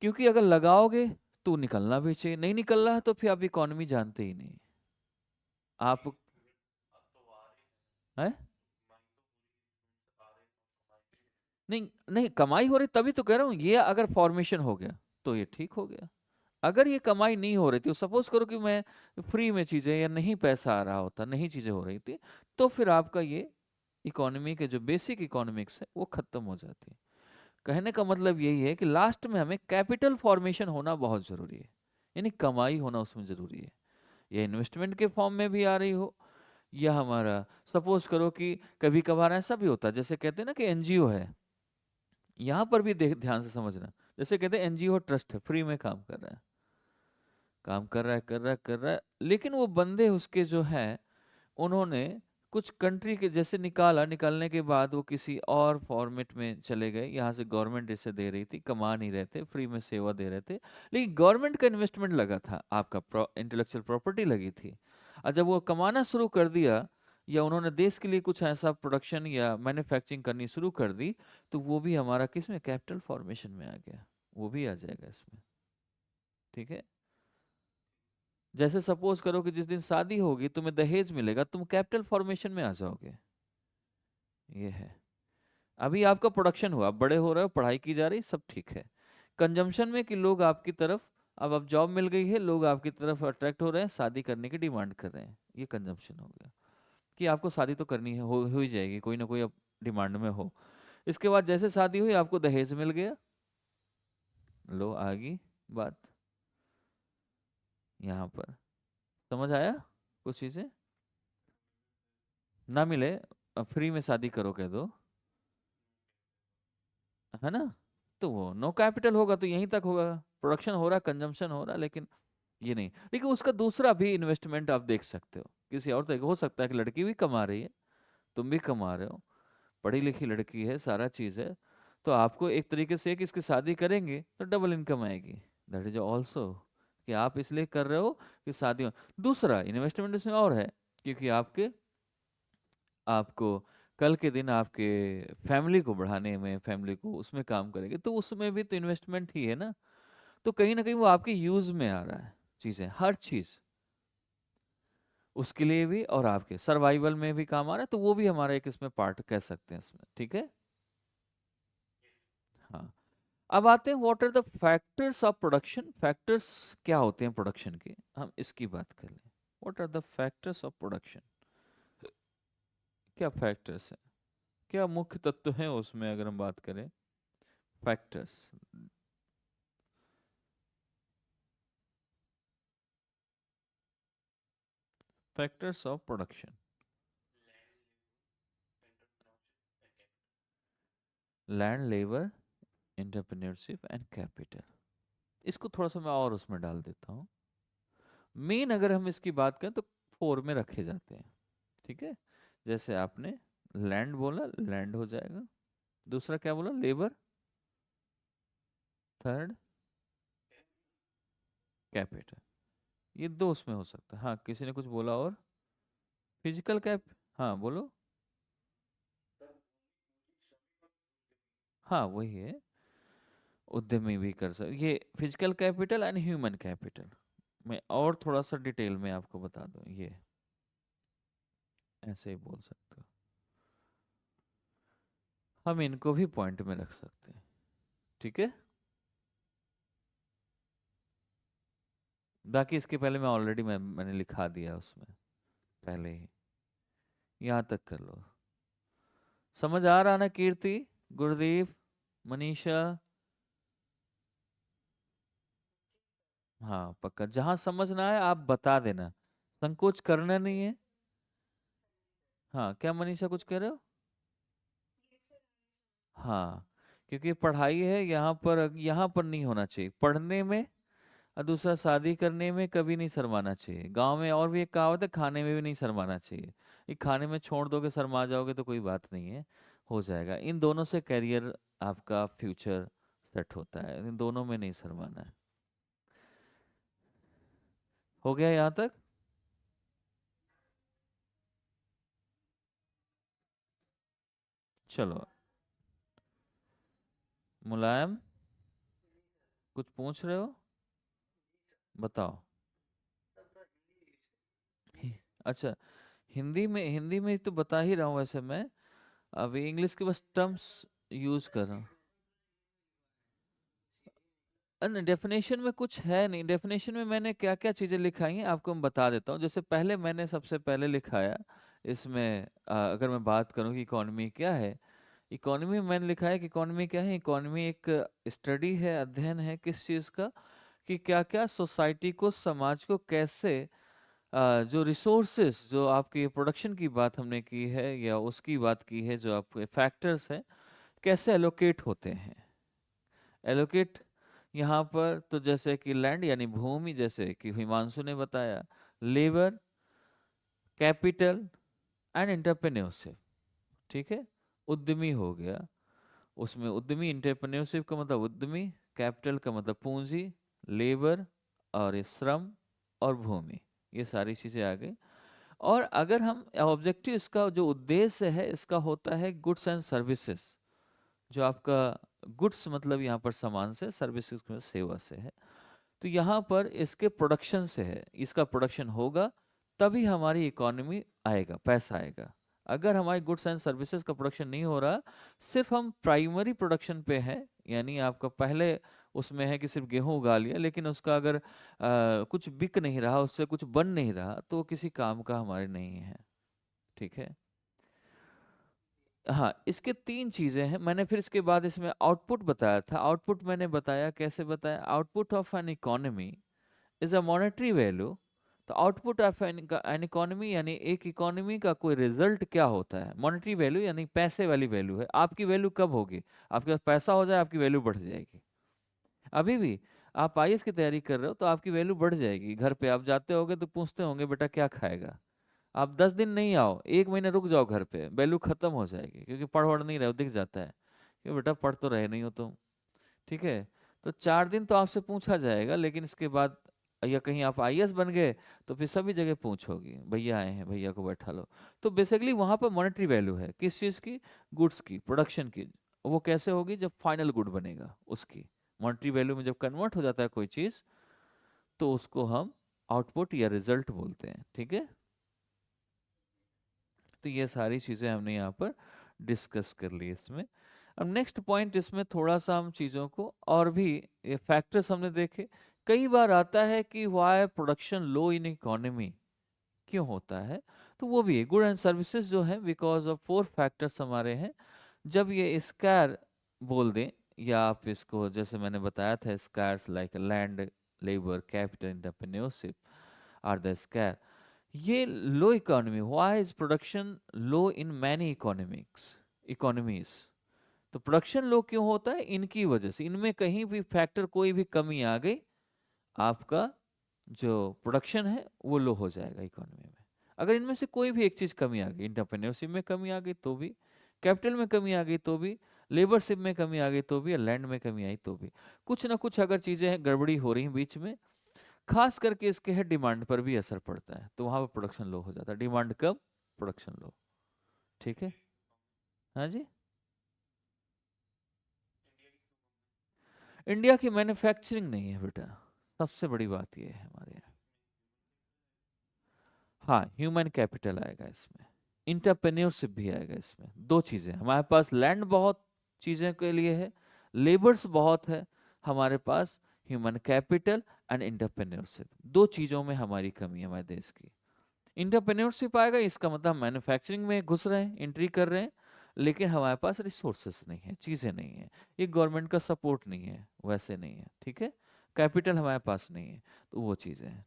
क्योंकि अगर लगाओगे तो निकलना भी चाहिए, नहीं निकल रहा तो फिर आप इकोनॉमी जानते ही नहीं। आप है? नहीं नहीं, कमाई हो रही तभी तो कह रहा हूँ, ये अगर फॉर्मेशन हो गया तो ये ठीक हो गया। अगर ये कमाई नहीं हो रही थी, सपोज करो कि मैं फ्री में चीजें, या नहीं पैसा आ रहा होता, नहीं चीजें हो रही थी, तो फिर आपका ये इकोनॉमी के जो बेसिक इकोनॉमिक्स है वो खत्म हो जाती है। कहने का मतलब यही है कि लास्ट में हमें कैपिटल फॉर्मेशन होना बहुत जरूरी है, यानी कमाई होना उसमें जरूरी है। या इन्वेस्टमेंट के फॉर्म में भी आ रही हो, या हमारा सपोज करो कि कभी कभार ऐसा भी होता है, जैसे कहते हैं ना कि एनजीओ है, यहाँ पर भी देख ध्यान से समझना। जैसे कहते हैं एनजीओ ट्रस्ट है, फ्री में काम कर रहा है, काम कर रहा है, कर रहा है, कर रहा है, लेकिन वो बंदे उसके जो हैं, उन्होंने कुछ कंट्री के जैसे निकाला, निकालने के बाद वो किसी और फॉर्मेट में चले गए। यहाँ से गवर्नमेंट इसे दे रही थी, कमा नहीं रहे थे, फ्री में सेवा दे रहे थे, लेकिन गवर्नमेंट का इन्वेस्टमेंट लगा था, आपका इंटेलेक्चुअल प्रॉपर्टी लगी थी। और जब वो कमाना शुरू कर दिया, या उन्होंने देश के लिए कुछ ऐसा प्रोडक्शन या मैन्युफैक्चरिंग करनी शुरू कर दी, तो वो भी हमारा किस में? कैपिटल फॉर्मेशन में आ गया, वो भी आ जाएगा इसमें, ठीक है? जैसे सपोज करो कि जिस दिन शादी होगी तुम्हें दहेज मिलेगा, तुम कैपिटल फॉर्मेशन में आ जाओगे। ये है। अभी आपका प्रोडक्शन हुआ, आप बड़े हो रहे हो, पढ़ाई की जा रही, सब ठीक है। कंजम्पशन में कि लोग आपकी तरफ, अब जॉब मिल गई है, लोग आपकी तरफ अट्रैक्ट हो रहे हैं, शादी करने की डिमांड कर रहे हैं, ये कंजम्पशन हो गया। कि आपको शादी तो करनी है, हो ही जाएगी, कोई ना कोई अब डिमांड में हो। इसके बाद जैसे शादी हुई, आपको दहेज मिल गया, लो आ गई बात यहाँ पर। समझ आया कुछ चीजें? ना मिले, फ्री में शादी करो कह दो, है ना? तो वो नो कैपिटल होगा, तो यहीं तक होगा, प्रोडक्शन हो रहा, कंजम्पशन हो रहा, लेकिन ये नहीं। लेकिन उसका दूसरा भी इन्वेस्टमेंट आप देख सकते हो, किसी और तरीके हो सकता है कि लड़की भी कमा रही है, तुम भी कमा रहे हो, पढ़ी लिखी लड़की है, सारा चीज है, तो आपको एक तरीके से कि इसकी शादी करेंगे तो डबल इनकम आएगी। दैट इज ऑल्सो कि आप इसलिए कर रहे हो कि शादी हो। दूसरा इन्वेस्टमेंट इसमें और है, क्योंकि आपके आपको कल के दिन आपके फैमिली को बढ़ाने में, फैमिली को उसमें काम करेंगे, तो उसमें भी तो इन्वेस्टमेंट ही है ना। तो कहीं ना कहीं वो आपके यूज में आ रहा है, चीजें, हर चीज उसके लिए भी, और आपके सर्वाइवल में भी काम आ रहा है, तो वो भी हमारा एक इसमें पार्ट कह सकते हैं इसमें, ठीक है? हाँ। अब आते हैं, what are the factors of production. Factors क्या होते हैं प्रोडक्शन के, हम इसकी बात कर लें। What are the factors of production? क्या फैक्टर्स है, क्या मुख्य तत्व हैं उसमें, अगर हम बात करें factors. Factors of production, land, labour, entrepreneurship and capital. इसको थोड़ा सा मैं और उसमें डाल देता हूँ। मेन अगर हम इसकी बात करें तो फोर में रखे जाते हैं। ठीक है, जैसे आपने लैंड बोला, लैंड हो जाएगा। दूसरा क्या बोला, लेबर। Third capital. ये दो उसमें हो सकता है। हाँ, किसी ने कुछ बोला और? फिजिकल कैप, हाँ बोलो। हाँ वही है, उद्यमी भी कर सकते ये, physical capital and human capital. मैं और थोड़ा सा डिटेल में आपको बता दूं, ये ऐसे ही बोल सकते हो। हम इनको भी पॉइंट में रख सकते हैं। ठीक है, बाकी इसके पहले मैं ऑलरेडी मैंने लिखा दिया उसमें पहले ही। यहाँ तक कर लो। समझ आ रहा ना कीर्ति, गुरदीप, मनीषा? हाँ पक्का, जहां समझ ना आए आप बता देना, संकोच करना नहीं है। हाँ, क्या मनीषा कुछ कह रहे हो? हाँ, क्योंकि पढ़ाई है यहाँ पर नहीं होना चाहिए पढ़ने में। और दूसरा, शादी करने में कभी नहीं शर्माना चाहिए। गांव में और भी एक कहावत है, खाने में भी नहीं शर्माना चाहिए। ये खाने में छोड़ दोगे, शर्मा जाओगे तो कोई बात नहीं है, हो जाएगा। इन दोनों से करियर, आपका फ्यूचर सेट होता है, इन दोनों में नहीं शर्माना है। हो गया यहाँ तक? चलो, मुलायम, कुछ पूछ रहे हो? बताओ। अच्छा, हिंदी में तो बता ही रहा हूँ वैसे मैं। अभी इंग्लिश के बस टर्म्स यूज कर रहा हूँ। डेफिनेशन में कुछ है नहीं। डेफिनेशन में मैंने क्या क्या चीज़ें लिखाई हैं आपको मैं बता देता हूँ। जैसे पहले मैंने सबसे पहले लिखाया इसमें, अगर मैं बात करूँ कि इकोनॉमी क्या है। इकोनॉमी में मैंने लिखा है कि इकोनॉमी क्या है। इकोनॉमी एक स्टडी है, अध्ययन है किस चीज़ का, कि क्या क्या सोसाइटी को, समाज को कैसे जो रिसोर्सेस, जो आपकी प्रोडक्शन की बात हमने की है या उसकी बात की है, जो आपके फैक्टर्स हैं, कैसे एलोकेट होते हैं। एलोकेट यहाँ पर तो जैसे कि लैंड यानी भूमि, जैसे कि हिमांशु ने बताया, लेबर, कैपिटल एंड एंटरप्रेन्योरशिप। ठीक है, उद्यमी हो गया। उसमें उद्यमी, एंटरप्रेन्योरशिप का मतलब उद्यमी, कैपिटल का मतलब पूंजी, लेबर और ये श्रम, और भूमि, ये सारी चीजें आ गई। और अगर हम ऑब्जेक्टिव, इसका जो उद्देश्य है इसका होता है गुड्स एंड सर्विसेज। जो आपका गुड्स मतलब यहाँ पर सामान से, सर्विसेज में सेवा से है। तो यहाँ पर इसके प्रोडक्शन से है, इसका प्रोडक्शन होगा तभी हमारी इकोनॉमी आएगा, पैसा आएगा। अगर हमारी गुड्स एंड सर्विसेज का प्रोडक्शन नहीं हो रहा, सिर्फ हम प्राइमरी प्रोडक्शन पे हैं, यानी आपका पहले उसमें है कि सिर्फ गेहूं उगा लिया, लेकिन उसका अगर कुछ बिक नहीं रहा, उससे कुछ बन नहीं रहा, तो वो किसी काम का हमारे नहीं है। ठीक है, हाँ इसके तीन चीजें हैं। मैंने फिर इसके बाद इसमें आउटपुट बताया था। आउटपुट मैंने बताया, कैसे बताया, output of an economy is a monetary value. तो आउटपुट ऑफ एन इकोनॉमी यानी एक इकोनॉमी का कोई रिजल्ट क्या होता है। मॉनेटरी वैल्यू यानी पैसे वाली वैल्यू है। आपकी वैल्यू कब होगी, आपके पास पैसा हो जाए आपकी वैल्यू बढ़ जाएगी। अभी भी आप आईएएस की तैयारी कर रहे हो तो आपकी वैल्यू बढ़ जाएगी। घर पे आप जाते होगे तो पूछते होंगे बेटा क्या खाएगा। आप 10 दिन नहीं आओ, 1 महीने रुक जाओ घर पे, वैल्यू खत्म हो जाएगी, क्योंकि पढ़ वढ़ नहीं रहे हो, दिख जाता है कि बेटा पढ़ तो रहे नहीं हो तुम। ठीक है, तो 4 दिन तो आपसे पूछा जाएगा, लेकिन इसके बाद, या कहीं आप आईएएस बन गए तो फिर सभी जगह पूछ होगी, भैया आए हैं भैया को बैठा लो। तो बेसिकली वहां पर मॉनेटरी वैल्यू है किस चीज की, गुड्स की, प्रोडक्शन की। वो कैसे होगी, जब फाइनल गुड बनेगा उसकी मॉनेटरी वैल्यू में जब कन्वर्ट हो जाता है कोई चीज, तो उसको हम आउटपुट या रिजल्ट बोलते हैं। ठीक है, तो ये सारी चीजें हमने यहाँ पर डिस्कस कर ली इसमें। अब नेक्स्ट पॉइंट, इसमें थोड़ा सा हम चीज़ों को और भी, ये फैक्टर्स हमने देखे। कई बार आता है कि why production low in economy, क्यों होता है। तो वो भी गुड एंड सर्विसेज जो है, बिकॉज ऑफ 4 फैक्टर्स हमारे हैं। जब ये स्कार बोल दें, या आप इसको जैसे मैंने बताया था, scarce like land, labour, capital, entrepreneurship are the scarce. ये low economy, why is production low in many economies. तो प्रोडक्शन लो क्यों होता है, इनकी वजह से। इनमें कहीं भी फैक्टर, कोई भी कमी आ गई, आपका जो प्रोडक्शन है वो लो हो जाएगा इकोनॉमी में। अगर इनमें से कोई भी एक चीज कमी आ गई, इंटरप्रेन्योरशिप में कमी आ गई तो भी, कैपिटल में कमी आ गई तो भी, लेबरशिप में कमी आ गई तो भी, लैंड में कमी आई तो भी, कुछ ना कुछ अगर चीजें हैं, गड़बड़ी हो रही हैं बीच में, खास करके इसके है डिमांड पर भी असर पड़ता है, तो वहां पर प्रोडक्शन लो हो जाता है। डिमांड कम, प्रोडक्शन लो। ठीक है। हाँ जी। इंडिया की मैन्युफैक्चरिंग नहीं है बेटा, सबसे बड़ी बात यह है हमारे यहाँ। हाँ, ह्यूमन कैपिटल आएगा इसमें, इंटरप्रेन्योरशिप भी आएगा इसमें। दो चीजें, हमारे पास लैंड बहुत चीजें के लिए है, लेबर्स बहुत है, हमारे पास ह्यूमन कैपिटल एंड इंटरप्रेन्योरशिप, दो चीजों में हमारी कमी है हमारे देश की। इंटरप्रेन्योरशिप आएगा इसका मतलब मैन्युफैक्चरिंग में घुस रहे हैं, एंट्री कर रहे हैं, लेकिन हमारे पास रिसोर्सेस नहीं है, चीजें नहीं है, ये गवर्नमेंट का सपोर्ट नहीं है, वैसे नहीं है। ठीक है, कैपिटल हमारे पास नहीं है, तो वो चीजें हैं।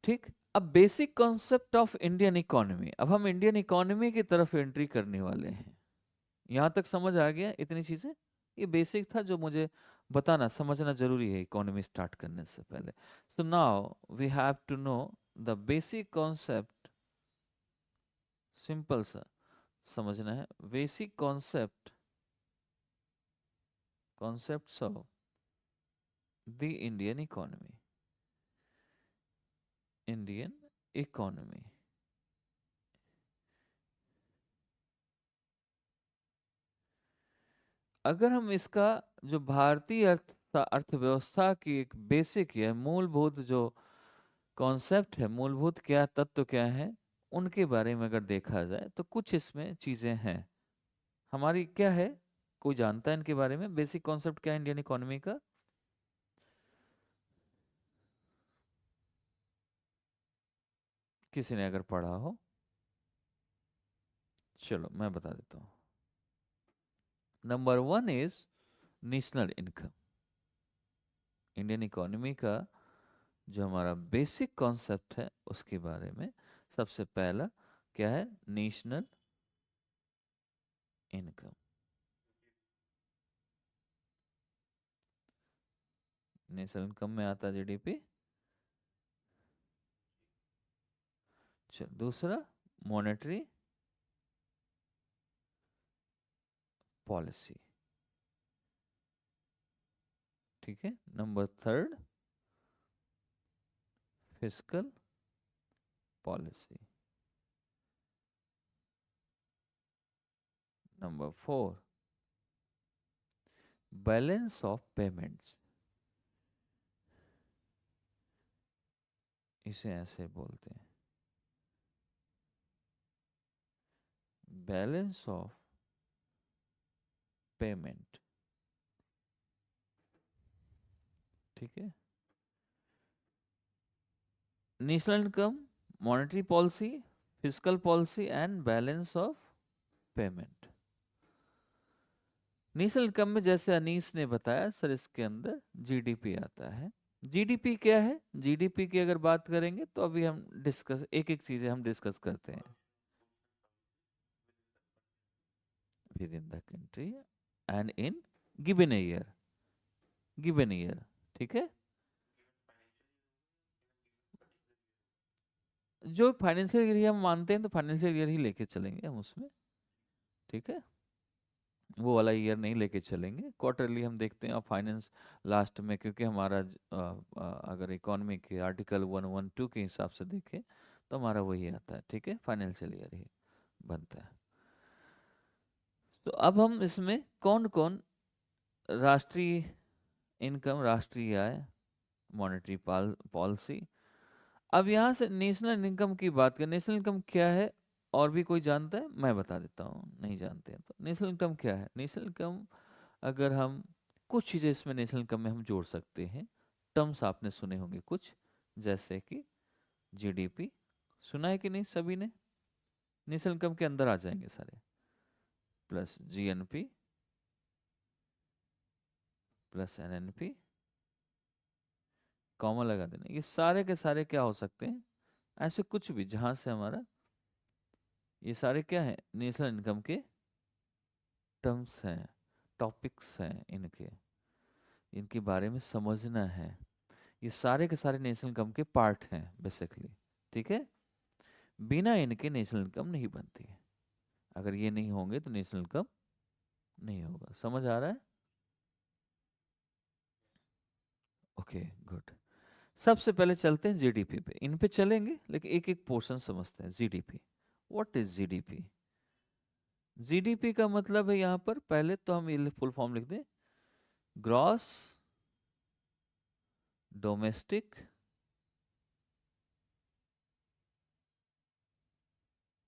ठीक। अब basic concept of Indian economy, अब हम इंडियन इकोनॉमी की तरफ एंट्री करने वाले हैं। यहां तक समझ आ गया इतनी चीजें? ये बेसिक था जो मुझे बताना समझना जरूरी है इकोनॉमी स्टार्ट करने से पहले। So now we have to know the basic concept, simple सा समझना है, basic concept, concepts of the Indian economy, Indian economy. अगर हम इसका जो भारतीय अर्थव्यवस्था की एक बेसिक या मूलभूत जो कॉन्सेप्ट है, मूलभूत क्या तत्व क्या है, उनके बारे में अगर देखा जाए तो कुछ इसमें चीजें हैं हमारी। क्या है, कोई जानता है इनके बारे में? बेसिक कॉन्सेप्ट क्या है इंडियन इकोनॉमी का? किसी ने अगर पढ़ा हो? चलो मैं बता देता हूँ। Number one is national income. Indian economy का जो हमारा बेसिक कॉन्सेप्ट है उसके बारे में सबसे पहला क्या है? National income. नेशनल इनकम में आता है जीडीपी। चल दूसरा, मॉनेटरी पॉलिसी। ठीक है। Number third, fiscal policy. Number four, balance of payments. इसे ऐसे बोलते हैं, बैलेंस ऑफ पेमेंट। ठीक है। National income, monetary policy, fiscal policy and balance of payment. National income में जैसे अनीस ने बताया सर, इसके अंदर जीडीपी आता है। जीडीपी क्या है? जीडीपी की अगर बात करेंगे तो अभी हम डिस्कस, एक एक चीजें हम डिस्कस करते हैं। With in the country and in given year, given year. ठीक है। जो फाइनेंशियल ईयर हम मानते हैं तो फाइनेंशियल ईयर ही लेके चलेंगे हम उसमें। ठीक है, वो वाला ईयर नहीं लेके चलेंगे, क्वार्टरली हम देखते हैं। और फाइनेंस लास्ट में, क्योंकि हमारा अगर इकोनॉमी के आर्टिकल 112 के हिसाब से देखें तो हमारा वही आता है। ठीक है, फाइनेंशियल ईयर ही बनता है। तो अब हम इसमें कौन कौन, राष्ट्रीय इनकम, राष्ट्रीय आय, मॉनेटरी पॉलिसी। अब यहाँ से नेशनल इनकम की बात करें, नेशनल इनकम क्या है? और भी कोई जानता है? मैं बता देता हूँ, नहीं जानते हैं तो। नेशनल इनकम क्या है? नेशनल इनकम, अगर हम कुछ चीज़ें इसमें नेशनल इनकम में हम जोड़ सकते हैं, टर्म्स आपने सुने होंगे कुछ, जैसे कि जीडीपी, सुना है कि नहीं सभी ने? नेशनल इनकम के अंदर आ जाएंगे सारे, plus GNP plus NNP, comma लगा देना। ये सारे के सारे क्या हो सकते हैं? ऐसे कुछ भी जहां से हमारा, ये सारे क्या है? नेशनल इनकम के टर्म्स हैं, टॉपिक्स हैं, इनके, इनके बारे में समझना है। ये सारे के सारे नेशनल इनकम के पार्ट हैं बेसिकली। ठीक है, बिना इनके नेशनल इनकम नहीं बनती है। अगर ये नहीं होंगे तो नेशनल इनकम नहीं होगा। समझ आ रहा है? Okay, good. सबसे पहले चलते हैं जीडीपी पे। इन पे चलेंगे लेकिन एक एक पोर्शन समझते हैं। GDP, what is GDP? GDP का मतलब है, यहां पर पहले तो हम ये फुल फॉर्म लिख दें, ग्रॉस डोमेस्टिक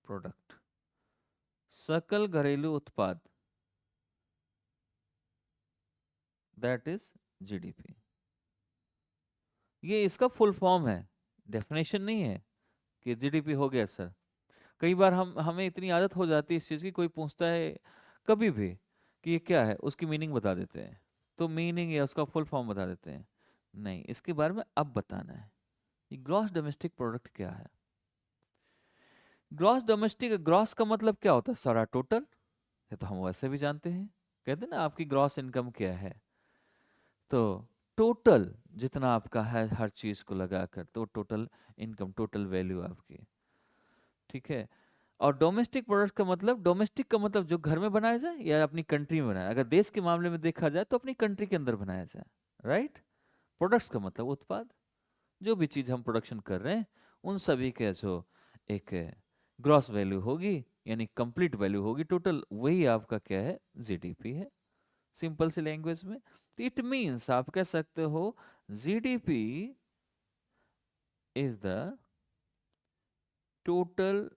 प्रोडक्ट, सकल घरेलू उत्पाद, दैट इज जीडीपी। ये इसका फुल फॉर्म है, डेफिनेशन नहीं है कि जीडीपी हो गया सर। कई बार हमें इतनी आदत हो जाती है इस चीज़ की, कोई पूछता है कभी भी कि ये क्या है, उसकी मीनिंग बता देते हैं। तो मीनिंग या उसका फुल फॉर्म बता देते हैं। नहीं, इसके बारे में अब बताना है। ये ग्रॉस डोमेस्टिक प्रोडक्ट क्या है? ग्रॉस डोमेस्टिक, ग्रॉस का मतलब क्या होता है? सारा टोटल। ये तो हम वैसे भी जानते हैं, कहते हैं ना आपकी ग्रॉस इनकम क्या है। तो टोटल जितना आपका है हर चीज को लगाकर, तो टोटल इनकम, टोटल वैल्यू आपकी। ठीक है। और डोमेस्टिक प्रोडक्ट का मतलब, डोमेस्टिक का मतलब जो घर में बनाया जाए या अपनी कंट्री में बनाया। अगर देश के मामले में देखा जाए तो अपनी कंट्री के अंदर बनाया जाए, राइट। प्रोडक्ट्स का मतलब उत्पाद, जो भी चीज हम प्रोडक्शन कर रहे हैं उन सभी के जो एक ग्रॉस वैल्यू होगी, यानी कंप्लीट वैल्यू होगी टोटल, वही आपका क्या है? जीडीपी है, सिंपल सी लैंग्वेज में। तो इट मीन्स आप कह सकते हो GDP is the total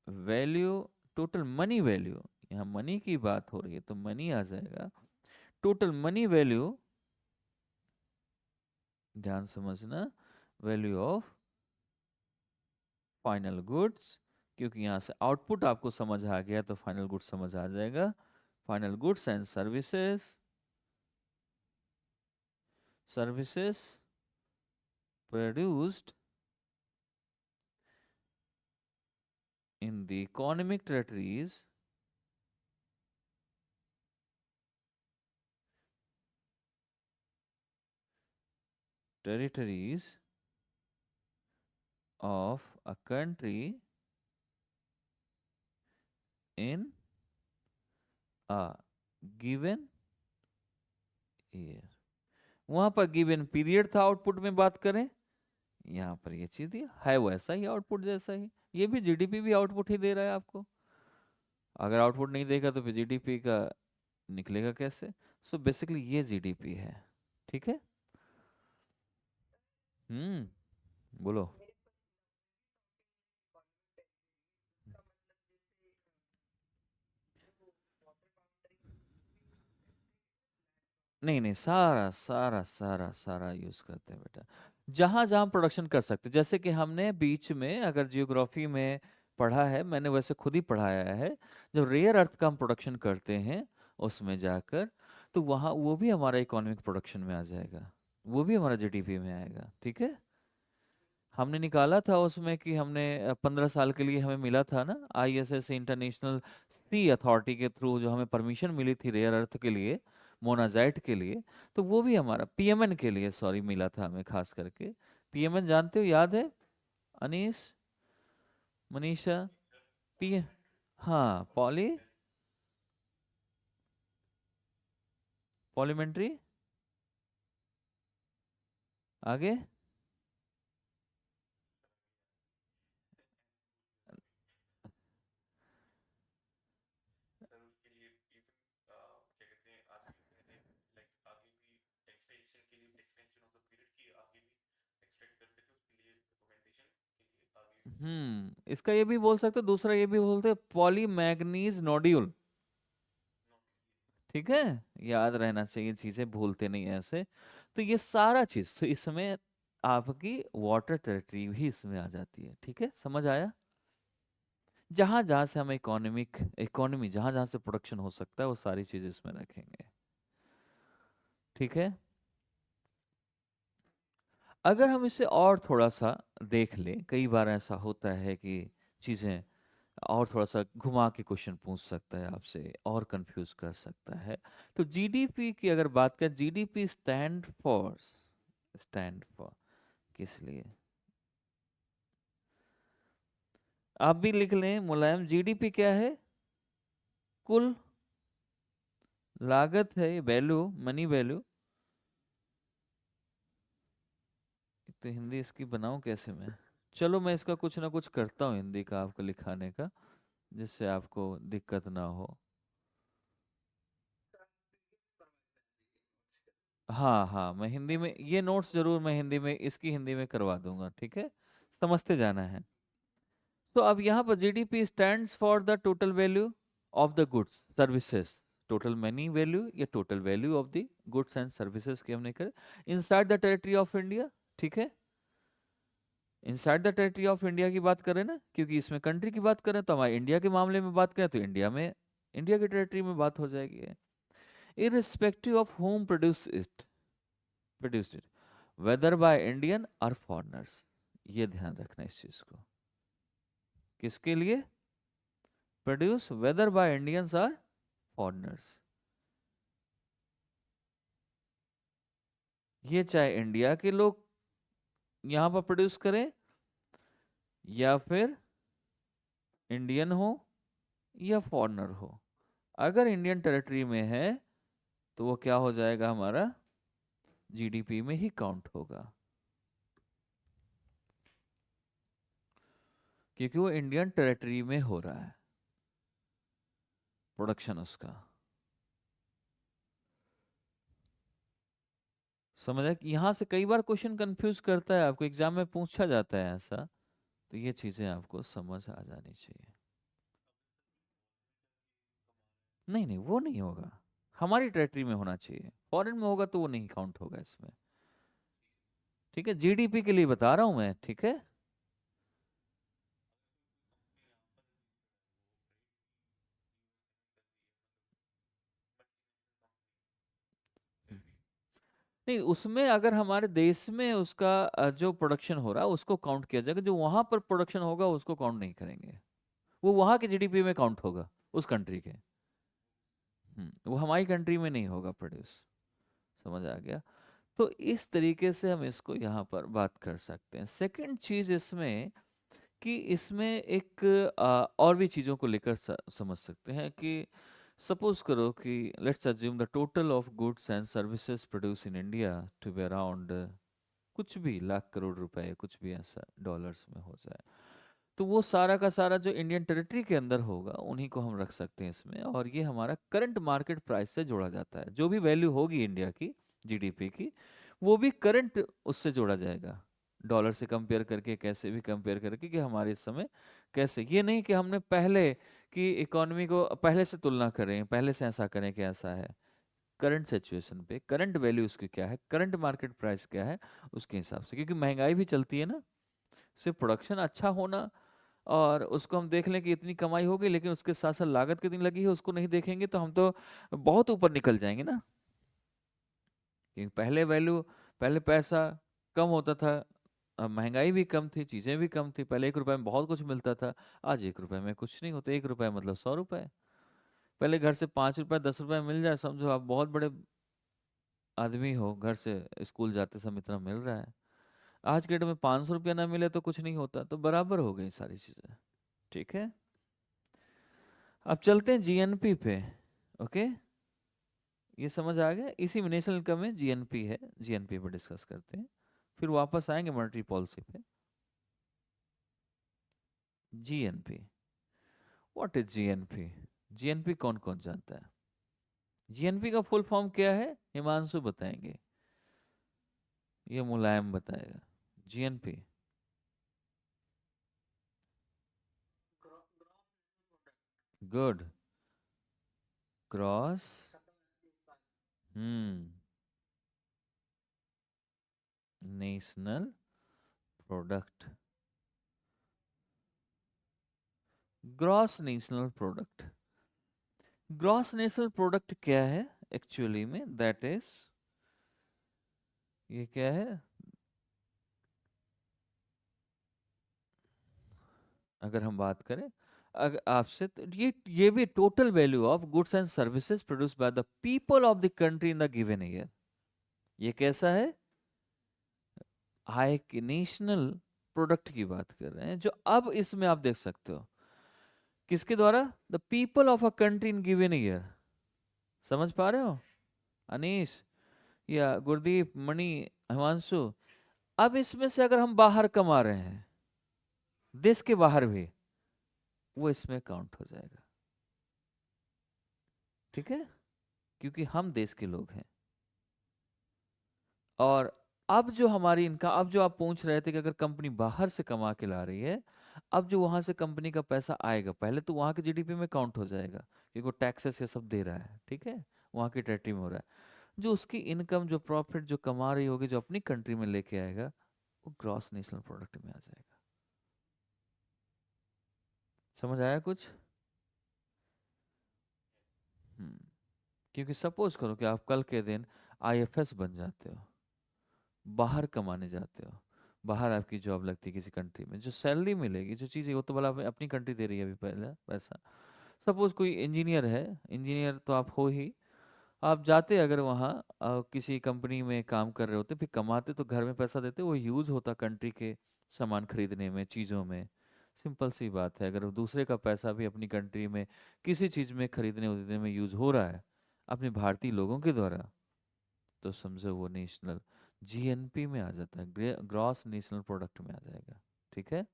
value, total money value. यहाँ मनी की बात हो रही है तो मनी आ जाएगा। टोटल मनी वैल्यू, ध्यान समझना, वैल्यू ऑफ फाइनल गुड्स, क्योंकि यहाँ से आउटपुट आपको समझ आ गया तो फाइनल गुड्स समझ आ जाएगा। Final goods and services, services produced in the economic territories of a country in a given year। वहां पर गिवन पीरियड था, आउटपुट में बात करें, यहाँ पर ये चीज दिया है वैसा ही आउटपुट जैसा ही। ये भी जीडीपी भी आउटपुट ही दे रहा है आपको। अगर आउटपुट नहीं देगा तो फिर जीडीपी का निकलेगा कैसे? सो बेसिकली ये जीडीपी है। ठीक है। बोलो। नहीं नहीं, सारा सारा सारा सारा यूज करते हैं बेटा। जहां जहां प्रोडक्शन कर सकते, जैसे कि हमने बीच में अगर जियोग्राफी में पढ़ा है, मैंने वैसे खुद ही पढ़ाया है, जब रेयर अर्थ का हम प्रोडक्शन करते हैं उसमें जाकर, तो वहाँ वो भी हमारा इकोनॉमिक प्रोडक्शन में आ जाएगा, वो भी हमारा जीडीपी में आएगा। ठीक है। हमने निकाला था उसमें कि हमने 15 साल के लिए हमें मिला था ना आईएसएस इंटरनेशनल सी अथॉरिटी के थ्रू, जो हमें परमिशन मिली थी रेयर अर्थ के लिए, मोनाजाइट के लिए। तो वो भी हमारा पीएमएन के लिए, सॉरी, मिला था हमें खास करके। पीएमएन जानते हो, याद है? अनीस, मनीषा, पी, हाँ, पॉलीमेंट्री, आगे। इसका ये भी बोल सकते, दूसरा ये भी बोलते, पॉलीमैग्नीज नोड्यूल। ठीक है, याद रहना चाहिए, चीजें भूलते नहीं हैं ऐसे। तो ये सारा चीज तो इसमें आपकी वाटर टेरिटरी भी इसमें आ जाती है। ठीक है, समझ आया? जहां जहां से हम इकोनॉमी जहां जहां से प्रोडक्शन हो सकता है वो सारी चीज इसमें रखेंगे। ठीक है। अगर हम इसे और थोड़ा सा देख लें, कई बार ऐसा होता है कि चीजें और थोड़ा सा घुमा के क्वेश्चन पूछ सकता है आपसे और कंफ्यूज कर सकता है। तो जीडीपी की अगर बात करें, GDP stand for, stand for किस लिए? आप भी लिख लें मुलायम, जीडीपी क्या है? कुल लागत है, वैल्यू, मनी वैल्यू। तो हिंदी इसकी बनाऊं कैसे मैं? चलो मैं इसका कुछ ना कुछ करता हूँ हिंदी का आपको लिखाने का, जिससे आपको दिक्कत ना हो। हाँ हाँ, मैं हिंदी में ये नोट्स जरूर, मैं हिंदी में इसकी हिंदी में करवा दूंगा, ठीक है? समझते जाना है। तो अब यहाँ पर GDP stands for the total value of the goods services, total money value या total value of the goods and services की हमने कर inside the territory of India, ठीक है? Inside the territory of India की बात करें ना, क्योंकि इसमें कंट्री की बात करें तो हमारे इंडिया के मामले में बात करें तो इंडिया में, इंडिया की टेरिटरी में बात हो जाएगी। Irrespective of home produced it, whether by Indian और फॉरेनर्स, ये ध्यान रखना इस चीज को। किसके लिए? प्रोड्यूस वेदर बाय इंडियंस और फॉरेनर्स। ये चाहे इंडिया के लोग यहाँ पर प्रोड्यूस करें या फिर इंडियन हो या फॉरेनर हो, अगर इंडियन टेरिटरी में है तो वो क्या हो जाएगा, हमारा जीडीपी में ही काउंट होगा, क्योंकि वो इंडियन टेरिटरी में हो रहा है प्रोडक्शन उसका। समझ आया? कि यहाँ से कई बार क्वेश्चन कंफ्यूज करता है आपको, एग्जाम में पूछा जाता है ऐसा, तो ये चीजें आपको समझ आ जानी चाहिए। नहीं नहीं, वो नहीं होगा, हमारी टेरिटरी में होना चाहिए, फॉरेन में होगा तो वो नहीं काउंट होगा इसमें, ठीक है? जीडीपी के लिए बता रहा हूं मैं, ठीक है? नहीं, उसमें अगर हमारे देश में उसका जो प्रोडक्शन हो रहा है उसको काउंट किया जाएगा, जो वहां पर प्रोडक्शन होगा उसको काउंट नहीं करेंगे, वो वहां के जीडीपी में काउंट होगा, उस कंट्री के। वो हमारी कंट्री में नहीं होगा प्रोड्यूस। समझ आ गया? तो इस तरीके से हम इसको यहाँ पर बात कर सकते हैं। सेकंड चीज इसमें कि इसमें एक और भी चीज़ों को लेकर समझ सकते हैं कि सपोज करो कि let's assume the total of goods and services produce in India to be around, कुछ भी लाख करोड़ रुपए, कुछ भी ऐसा डॉलर्स में हो जाए, तो वो सारा का सारा जो इंडियन टेरिटरी के अंदर होगा उन्हीं को हम रख सकते हैं इसमें, और ये हमारा करंट मार्केट प्राइस से जोड़ा जाता है, जो भी वैल्यू होगी इंडिया की जीडीपी की, वो भी करंट उससे जोड़ा जाएगा, डॉलर से कंपेयर करके, कैसे भी कंपेयर करके कि हमारे इस समय कैसे, ये नहीं कि हमने पहले की इकोनॉमी को पहले से तुलना करें, पहले से ऐसा करें कि ऐसा है, करंट सिचुएशन पे करंट वैल्यू उसकी क्या है, करंट मार्केट प्राइस क्या है, उसके हिसाब से, क्योंकि महंगाई भी चलती है ना, सिर्फ प्रोडक्शन अच्छा होना और उसको हम देख लें कि इतनी कमाई हो गई, लेकिन उसके साथ साथ लागत कितनी लगी है उसको नहीं देखेंगे तो हम तो बहुत ऊपर निकल जाएंगे ना। क्योंकि पहले वैल्यू, पहले पैसा कम होता था, महंगाई भी कम थी, चीज़ें भी कम थी, पहले 1 रुपए में बहुत कुछ मिलता था, आज 1 रुपए में कुछ नहीं होता, 1 रुपए मतलब 100 रुपए। पहले घर से 5 रुपए 10 रुपए मिल जाए, समझो आप बहुत बड़े आदमी हो, घर से स्कूल जाते समय इतना मिल रहा है, आज के डेट में 500 रुपया ना मिले तो कुछ नहीं होता, तो बराबर हो गई सारी चीज़ें, ठीक है? अब चलते हैं जीएनपी पे। ओके, ये समझ आ गया, इसी में नेशनल इनकम में जीएनपी है, जीएनपी पे डिस्कस करते हैं, फिर वापस आएंगे मॉनेटरी पॉलिसी पे। GNP, what is GNP? GNP कौन कौन जानता है? जीएनपी का फुल फॉर्म क्या है, हिमांशु बताएंगे, ये मुलायम बताएगा। GNP, good, cross, hmm, national product, gross national product. Gross national product क्या है एक्चुअली में, दैट इज, ये क्या है, अगर हम बात करें अगर आपसे, तो ये भी total value of goods and services produce by the people of the country in the given year, ये कैसा है? आय की नेशनल प्रोडक्ट की बात कर रहे हैं, जो अब इसमें आप देख सकते हो किसके द्वारा, the people of a country in given year. समझ पा रहे हो अनीश या गुरदीप, मणि, हिमांशु? अब इसमें से अगर हम बाहर कमा रहे हैं, देश के बाहर भी, वो इसमें काउंट हो जाएगा। ठीक है, क्योंकि हम देश के लोग हैं। और अब जो हमारी इनका, अब जो आप पूछ रहे थे कि अगर कंपनी बाहर से कमा के ला रही है, अब जो वहां से कंपनी का पैसा आएगा, पहले तो वहां के जीडीपी में काउंट हो जाएगा क्योंकि वो टैक्सेस ये सब दे रहा है। ठीक है, वहां की टेरिटरी में हो रहा है। जो उसकी इनकम, जो प्रॉफिट जो कमा रही होगी, जो अपनी कंट्री में लेके आएगा, वो ग्रॉस नेशनल प्रोडक्ट में आ जाएगा। समझ आया कुछ? हम्म। क्योंकि सपोज करो कि आप कल के दिन आईएफएस बन जाते हो, बाहर कमाने जाते हो, बाहर आपकी जॉब लगती है किसी कंट्री में, जो सैलरी मिलेगी, जो चीज़ें, वो तो भला अपनी कंट्री दे रही है अभी पहले पैसा। सपोज कोई इंजीनियर है, इंजीनियर तो आप हो ही, आप जाते अगर वहाँ किसी कंपनी में काम कर रहे होते, फिर कमाते तो घर में पैसा देते, वो यूज होता कंट्री के सामान खरीदने में, चीज़ों में। सिंपल सी बात है, अगर दूसरे का पैसा भी अपनी कंट्री में किसी चीज़ में खरीदने उरीदने में यूज हो रहा है अपने भारतीय लोगों के द्वारा, तो समझो वो नेशनल जीएनपी में आ जाता है, ग्रॉस नेशनल प्रोडक्ट में आ जाएगा। ठीक है,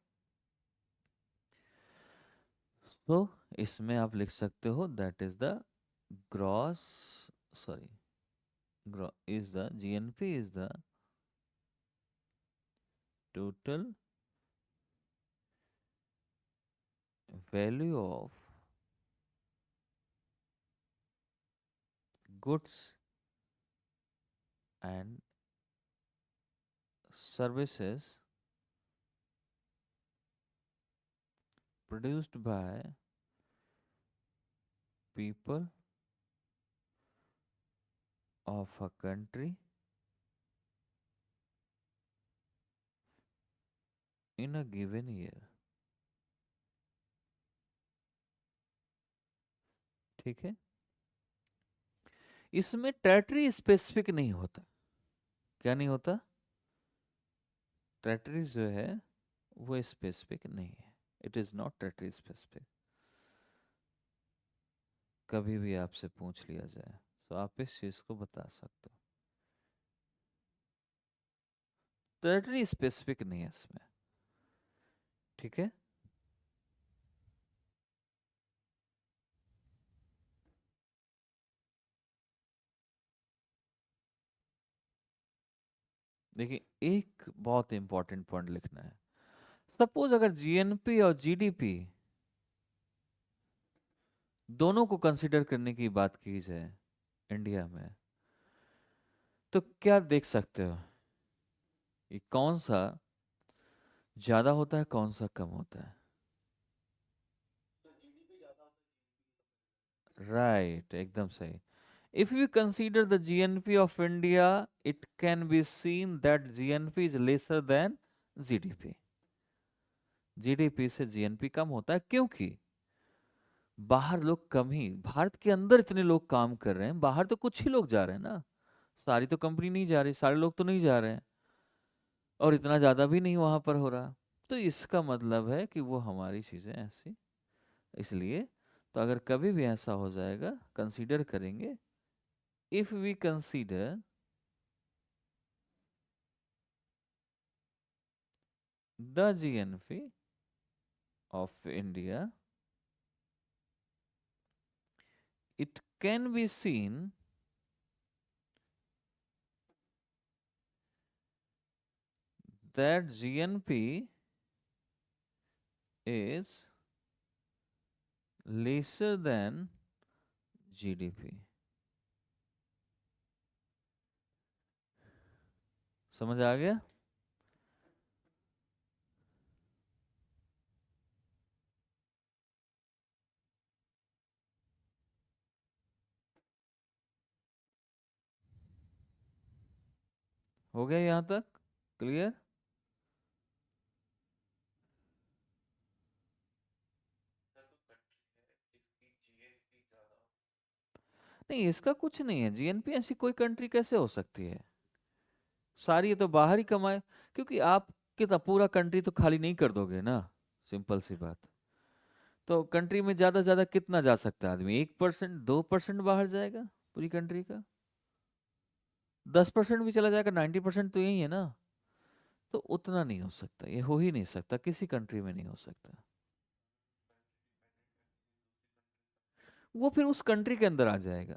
तो इसमें आप लिख सकते हो that is the gross, sorry, is the GNP is the total value of goods and services produced by people of a country in a given year। ठीक है, इसमें टेरिटरी स्पेसिफिक नहीं होता। क्या नहीं होता? टेरिटरी जो है वो स्पेसिफिक नहीं है, it is not territory specific. कभी भी आपसे पूछ लिया जाए तो आप इस चीज को बता सकते हो, टेरिटरी स्पेसिफिक नहीं है इसमें। ठीक है, देखिए एक बहुत इंपॉर्टेंट पॉइंट लिखना है। सपोज अगर जीएनपी और जीडीपी दोनों को कंसिडर करने की बात की जाए इंडिया में, तो क्या देख सकते हो कि कौन सा ज्यादा होता है, कौन सा कम होता है? राइट, एकदम सही। If you consider the GNP of India, it can be seen that GNP is lesser than GDP. GDP से जीएनपी कम होता है, क्योंकि बाहर लोग कम ही, भारत के अंदर इतने लोग काम कर रहे हैं, बाहर तो कुछ ही लोग जा रहे हैं ना। सारी तो कंपनी नहीं जा रही, सारे लोग तो नहीं जा रहे हैं, और इतना ज्यादा भी नहीं वहां पर हो रहा। तो इसका मतलब है कि वो हमारी चीजें ऐसी, इसलिए तो अगर कभी भी ऐसा हो जाएगा, कंसीडर करेंगे, if we consider the GNP of India, it can be seen that GNP is lesser than GDP। समझ आ गया? हो गया यहाँ तक क्लियर? नहीं, इसका कुछ नहीं है, जीएनपी ऐसी कोई कंट्री कैसे हो सकती है? सारी ये तो बाहर ही कमाए, क्योंकि आप कितना पूरा कंट्री तो खाली नहीं कर दोगे ना, सिंपल सी बात। तो कंट्री में ज्यादा से ज्यादा कितना जा सकता है आदमी, 1% 2% बाहर जाएगा पूरी कंट्री का। 10% भी चला जाएगा, 90% तो यही है ना। तो उतना नहीं हो सकता, ये हो ही नहीं सकता, किसी कंट्री में नहीं हो सकता। वो फिर उस कंट्री के अंदर आ जाएगा।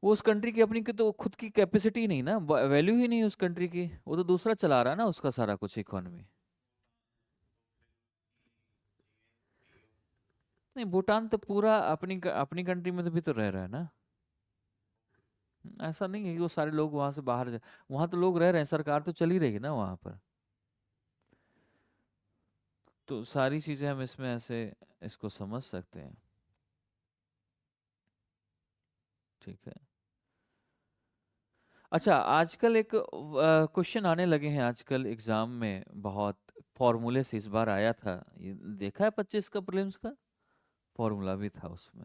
वो उस कंट्री की अपनी की तो खुद की कैपेसिटी नहीं ना, वैल्यू ही नहीं है उस कंट्री की, वो तो दूसरा चला रहा है ना उसका सारा कुछ इकोनॉमी। नहीं, भूटान तो पूरा अपनी अपनी कंट्री में तो भी तो रह रहा है ना। ऐसा नहीं है कि वो सारे लोग वहां से बाहर जाए, वहां तो लोग रह रहे हैं, सरकार तो चली रही है ना वहां पर। तो सारी चीजें हम इसमें ऐसे इसको समझ सकते हैं। ठीक है। अच्छा, आजकल एक क्वेश्चन आने लगे हैं आजकल एग्जाम में बहुत, फॉर्मूले से इस बार आया था, ये देखा है 25 का प्रीलिम्स का, फॉर्मूला भी था उसमें।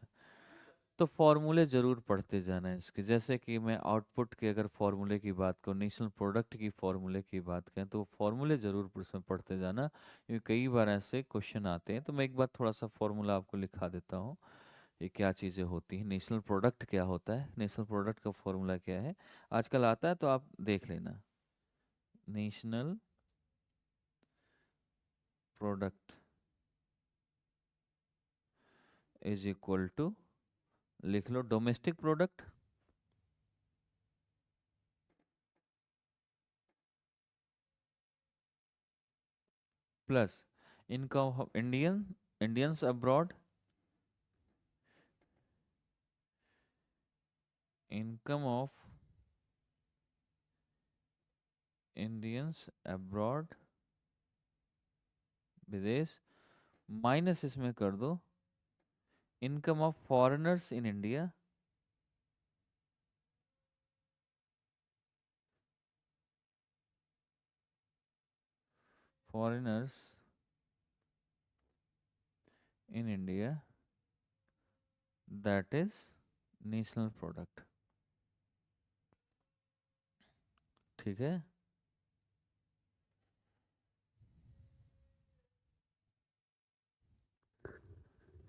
तो फॉर्मूले जरूर पढ़ते जाना है इसके, जैसे कि मैं आउटपुट के अगर फॉर्मूले की बात करूँ, नेशनल प्रोडक्ट की फॉर्मूले की बात करें, तो फॉर्मूले जरूर उसमें पढ़ते जाना, क्योंकि कई बार ऐसे क्वेश्चन आते हैं। तो मैं एक बार थोड़ा सा फॉर्मूला आपको लिखा देता हूँ, ये क्या चीज़ें होती हैं, नेशनल प्रोडक्ट क्या होता है, नेशनल प्रोडक्ट का फॉर्मूला क्या है। आजकल आता है तो आप देख लेना। National product is equal to, लिख लो, domestic product plus income of Indians abroad, income of Indians abroad, विदेश, माइनस इसमें कर दो income of foreigners in India, foreigners in India, that is national product. ठीक है।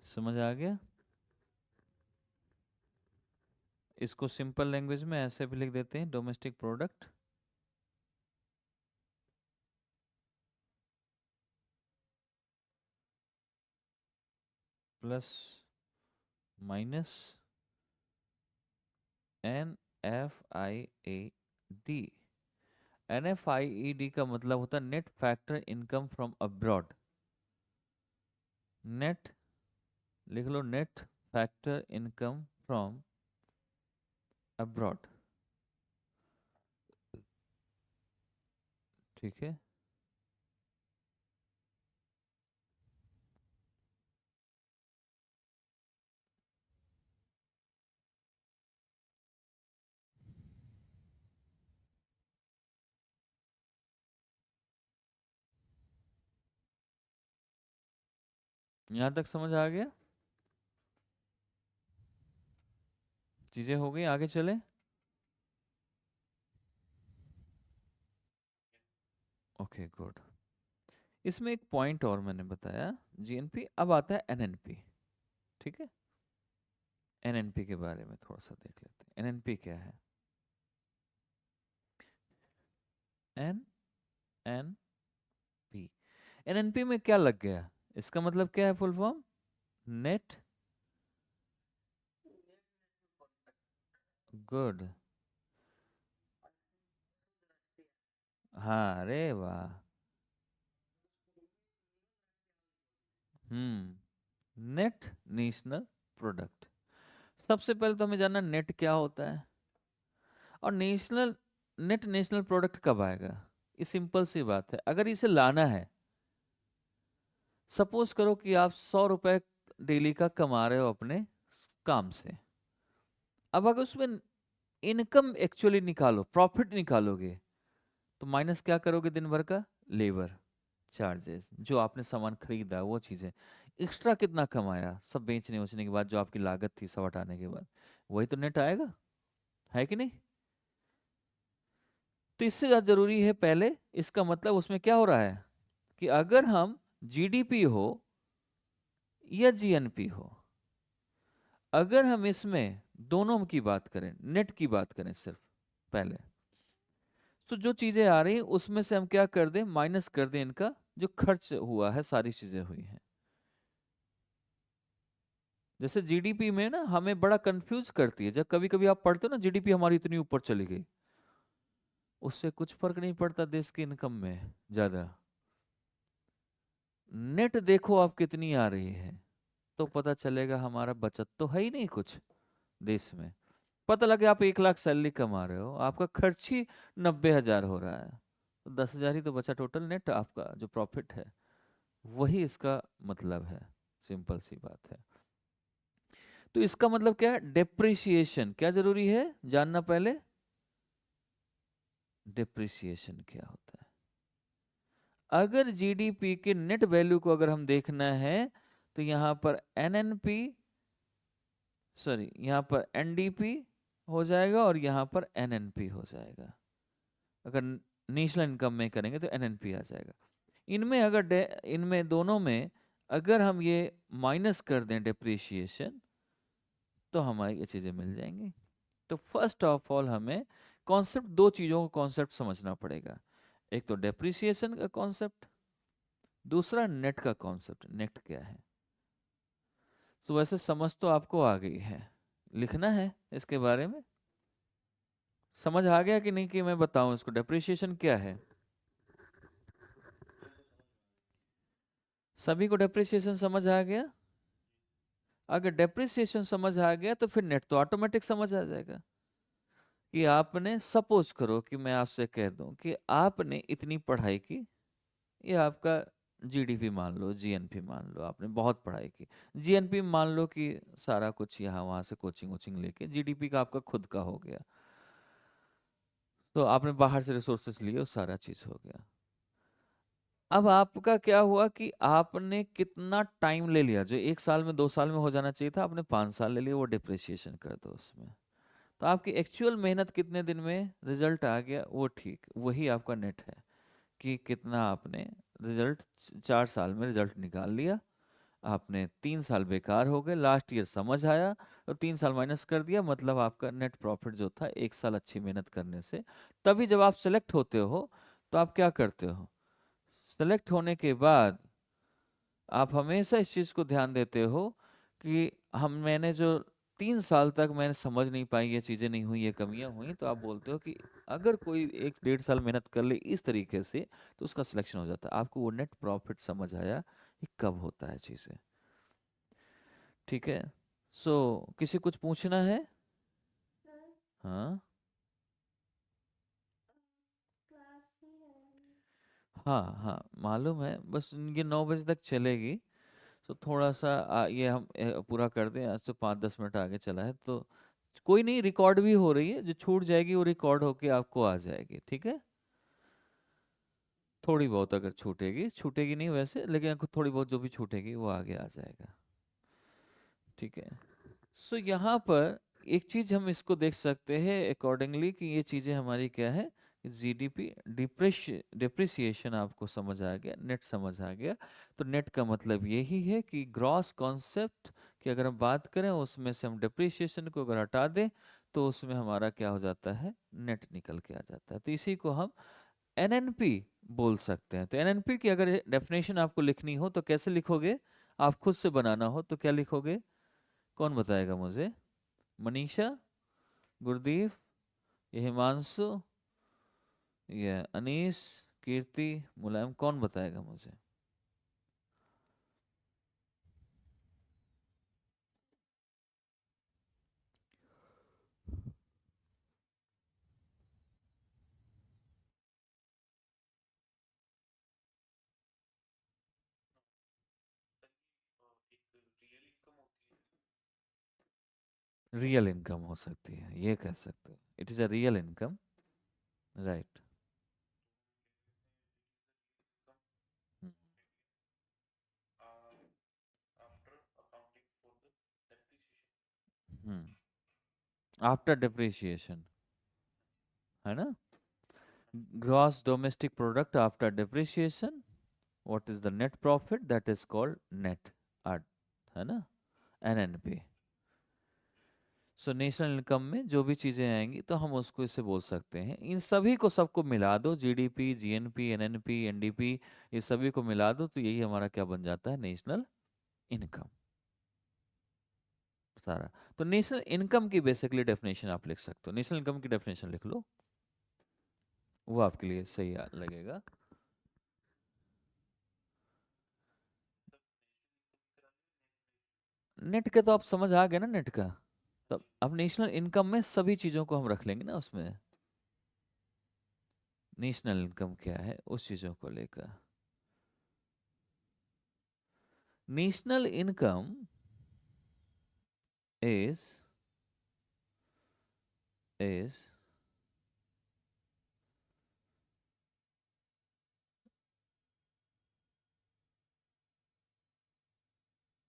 समझ आ गया। इसको सिंपल लैंग्वेज में ऐसे भी लिख देते हैं, domestic product plus minus NFIAD। NFIED का मतलब होता है net factor income from abroad. Net, लिख लो, net factor income from abroad. ठीक है। यहाँ तक समझ आ गया, चीजें हो गई, आगे चले। Okay good. इसमें एक पॉइंट और मैंने बताया, जीएनपी, अब आता है एनएनपी। ठीक है। एनएनपी के बारे में थोड़ा सा देख लेते हैं, एनएनपी क्या है। एन एन पी, एनएनपी में क्या लग गया, इसका मतलब क्या है, फुल फॉर्म, नेट, गुड, हाँ, अरे वाह, नेट नेशनल प्रोडक्ट। सबसे पहले तो हमें जानना नेट क्या होता है, और नेशनल, नेट नेशनल प्रोडक्ट कब आएगा। ये सिंपल सी बात है, अगर इसे लाना है, सपोज करो कि आप 100 रुपए डेली का कमा रहे हो अपने काम से। अब अगर उसमें इनकम एक्चुअली निकालो, प्रॉफिट निकालोगे, तो माइनस क्या करोगे दिन भर का, लेबर चार्जेस, जो आपने सामान खरीदा वो चीजें, एक्स्ट्रा कितना कमाया सब बेचने उचने के बाद, जो आपकी लागत थी सब हटाने के बाद, वही तो नेट आएगा, है कि नहीं। तो इससे ज़्यादा जरूरी है पहले, इसका मतलब उसमें क्या हो रहा है कि अगर हम जीडीपी हो या जीएनपी हो, अगर हम इसमें दोनों की बात करें, नेट की बात करें सिर्फ पहले, तो जो चीजें आ रही हैं उसमें से हम क्या कर दें, माइनस कर दें इनका जो खर्च हुआ है, सारी चीजें हुई हैं। जैसे जीडीपी में ना हमें बड़ा कंफ्यूज करती है, जब कभी कभी आप पढ़ते हो ना जीडीपी हमारी इतनी ऊपर चली गई, उससे कुछ फर्क नहीं पड़ता देश की इनकम में ज्यादा। नेट देखो आप कितनी आ रही है, तो पता चलेगा हमारा बचत तो है ही नहीं कुछ देश में। पता लगे आप 1 लाख सैलरी कमा रहे हो, आपका खर्च ही 90,000 हो रहा है, तो 10,000 ही तो बचा टोटल नेट आपका जो प्रॉफिट है। वही इसका मतलब है, सिंपल सी बात है। तो इसका मतलब क्या है, डेप्रिसिएशन क्या जरूरी है जानना पहले, डेप्रिसिएशन क्या होता है। अगर जीडीपी के नेट वैल्यू को अगर हम देखना है, तो यहां पर एनएनपी, सॉरी यहां पर एनडीपी हो जाएगा और यहां पर एनएनपी हो जाएगा। अगर नेशनल इनकम में करेंगे तो एनएनपी आ जाएगा। इनमें अगर इनमें दोनों में अगर हम ये माइनस कर दें डेप्रिसिएशन, तो हमारी ये चीजें मिल जाएंगी। तो फर्स्ट ऑफ ऑल हमें कॉन्सेप्ट, दो चीजों को कॉन्सेप्ट समझना पड़ेगा। एक तो डेप्रिसिएशन का कॉन्सेप्ट, दूसरा नेट का कॉन्सेप्ट, नेट क्या है। तो वैसे समझ तो आपको आ गई है, लिखना है इसके बारे में। समझ आ गया कि नहीं कि मैं बताऊं इसको डेप्रिसिएशन क्या है। सभी को डेप्रिसिएशन समझ आ गया। अगर डेप्रिसिएशन समझ आ गया तो फिर नेट तो ऑटोमेटिक समझ आ जाएगा। कि आपने सपोज करो कि मैं आपसे कह दूं कि आपने इतनी पढ़ाई की, ये आपका जीडीपी मान लो, जीएनपी मान लो, आपने बहुत पढ़ाई की। जीएनपी मान लो कि सारा कुछ यहाँ वहां से कोचिंग वोचिंग लेके जीडीपी का आपका खुद का हो गया, तो आपने बाहर से रिसोर्सेस लिए और सारा चीज हो गया। अब आपका क्या हुआ कि आपने कितना टाइम ले लिया, जो 1 साल में 2 साल में हो जाना चाहिए था, आपने 5 साल ले लिया, वो डिप्रिसिएशन कर दो उसमें। तो आपकी एक्चुअल मेहनत कितने दिन में रिजल्ट आ गया, वो ठीक, वही आपका नेट है कि कितना आपने रिजल्ट, 4 साल में रिजल्ट निकाल लिया। आपने 3 साल बेकार हो गए, लास्ट ईयर समझ आया तो 3 साल माइनस कर दिया, मतलब आपका नेट प्रॉफिट जो था 1 साल अच्छी मेहनत करने से। तभी जब आप सेलेक्ट होते हो तो आप क्या करते हो, सेलेक्ट होने के बाद आप हमेशा इस चीज को ध्यान देते हो कि हम, मैंने जो 3 साल तक मैंने समझ नहीं पाई, ये चीजें नहीं हुई, ये कमियां हुई, तो आप बोलते हो कि अगर कोई 1 1.5 साल मेहनत कर ले इस तरीके से, तो उसका सिलेक्शन हो जाता है। आपको वो नेट प्रॉफिट समझ आया कि कब होता है चीजें। ठीक है। सो किसी कुछ पूछना है। हाँ, हाँ, हाँ मालूम है, बस ये 9 बजे तक चलेगी। तो थोड़ा सा ये हम पूरा कर दें, आज तो 5 10 मिनट आगे चला है, तो कोई नहीं, रिकॉर्ड भी हो रही है, जो छूट जाएगी वो रिकॉर्ड होके आपको आ जाएगी, ठीक है। थोड़ी बहुत अगर छूटेगी, छूटेगी नहीं वैसे, लेकिन आपको थोड़ी बहुत जो भी छूटेगी वो आगे आ जाएगा, ठीक है। सो यहाँ पर एक चीज हम इसको देख सकते हैं अकॉर्डिंगली कि ये चीजें हमारी क्या है, जीडीपी, डिप्रिसिएशन आपको समझ आ गया, नेट समझ आ गया। तो नेट का मतलब यही है कि ग्रॉस कॉन्सेप्ट की अगर हम बात करें, उसमें से हम डिप्रिसिएशन को अगर हटा दें, तो उसमें हमारा क्या हो जाता है, नेट निकल के आ जाता है। तो इसी को हम एनएनपी बोल सकते हैं। तो एनएनपी की अगर डेफिनेशन आपको लिखनी हो तो कैसे लिखोगे, आप खुद से बनाना हो तो क्या लिखोगे, कौन बताएगा मुझे, मनीषा, गुरदीप, ये हिमांशु, ये अनीस, कीर्ति, मुलायम, कौन बताएगा मुझे। रियल इनकम हो सकती है, ये कह सकते हो, it is a real income, right. After depreciation, है ना। Gross domestic product after depreciation, what is the net profit, that is called net R, है ना, एनएनपी। सो नेशनल इनकम में जो भी चीज़ें आएंगी तो हम उसको इससे बोल सकते हैं। इन सभी को सबको मिला दो, जीडीपी, जीएनपी, एनएनपी, एनडीपी, ये सभी को मिला दो तो यही हमारा क्या बन जाता है, नेशनल इनकम सारा। तो नेशनल इनकम की बेसिकली डेफिनेशन आप लिख सकते हो, नेशनल इनकम की डेफिनेशन लिख लो, वो आपके लिए सही लगेगा। नेट के तो आप समझ आ गए ना नेट का। तब अब नेशनल इनकम में सभी चीज़ों को हम रख लेंगे ना उसमें, नेशनल इनकम क्या है उस चीज़ों को लेकर। National income is is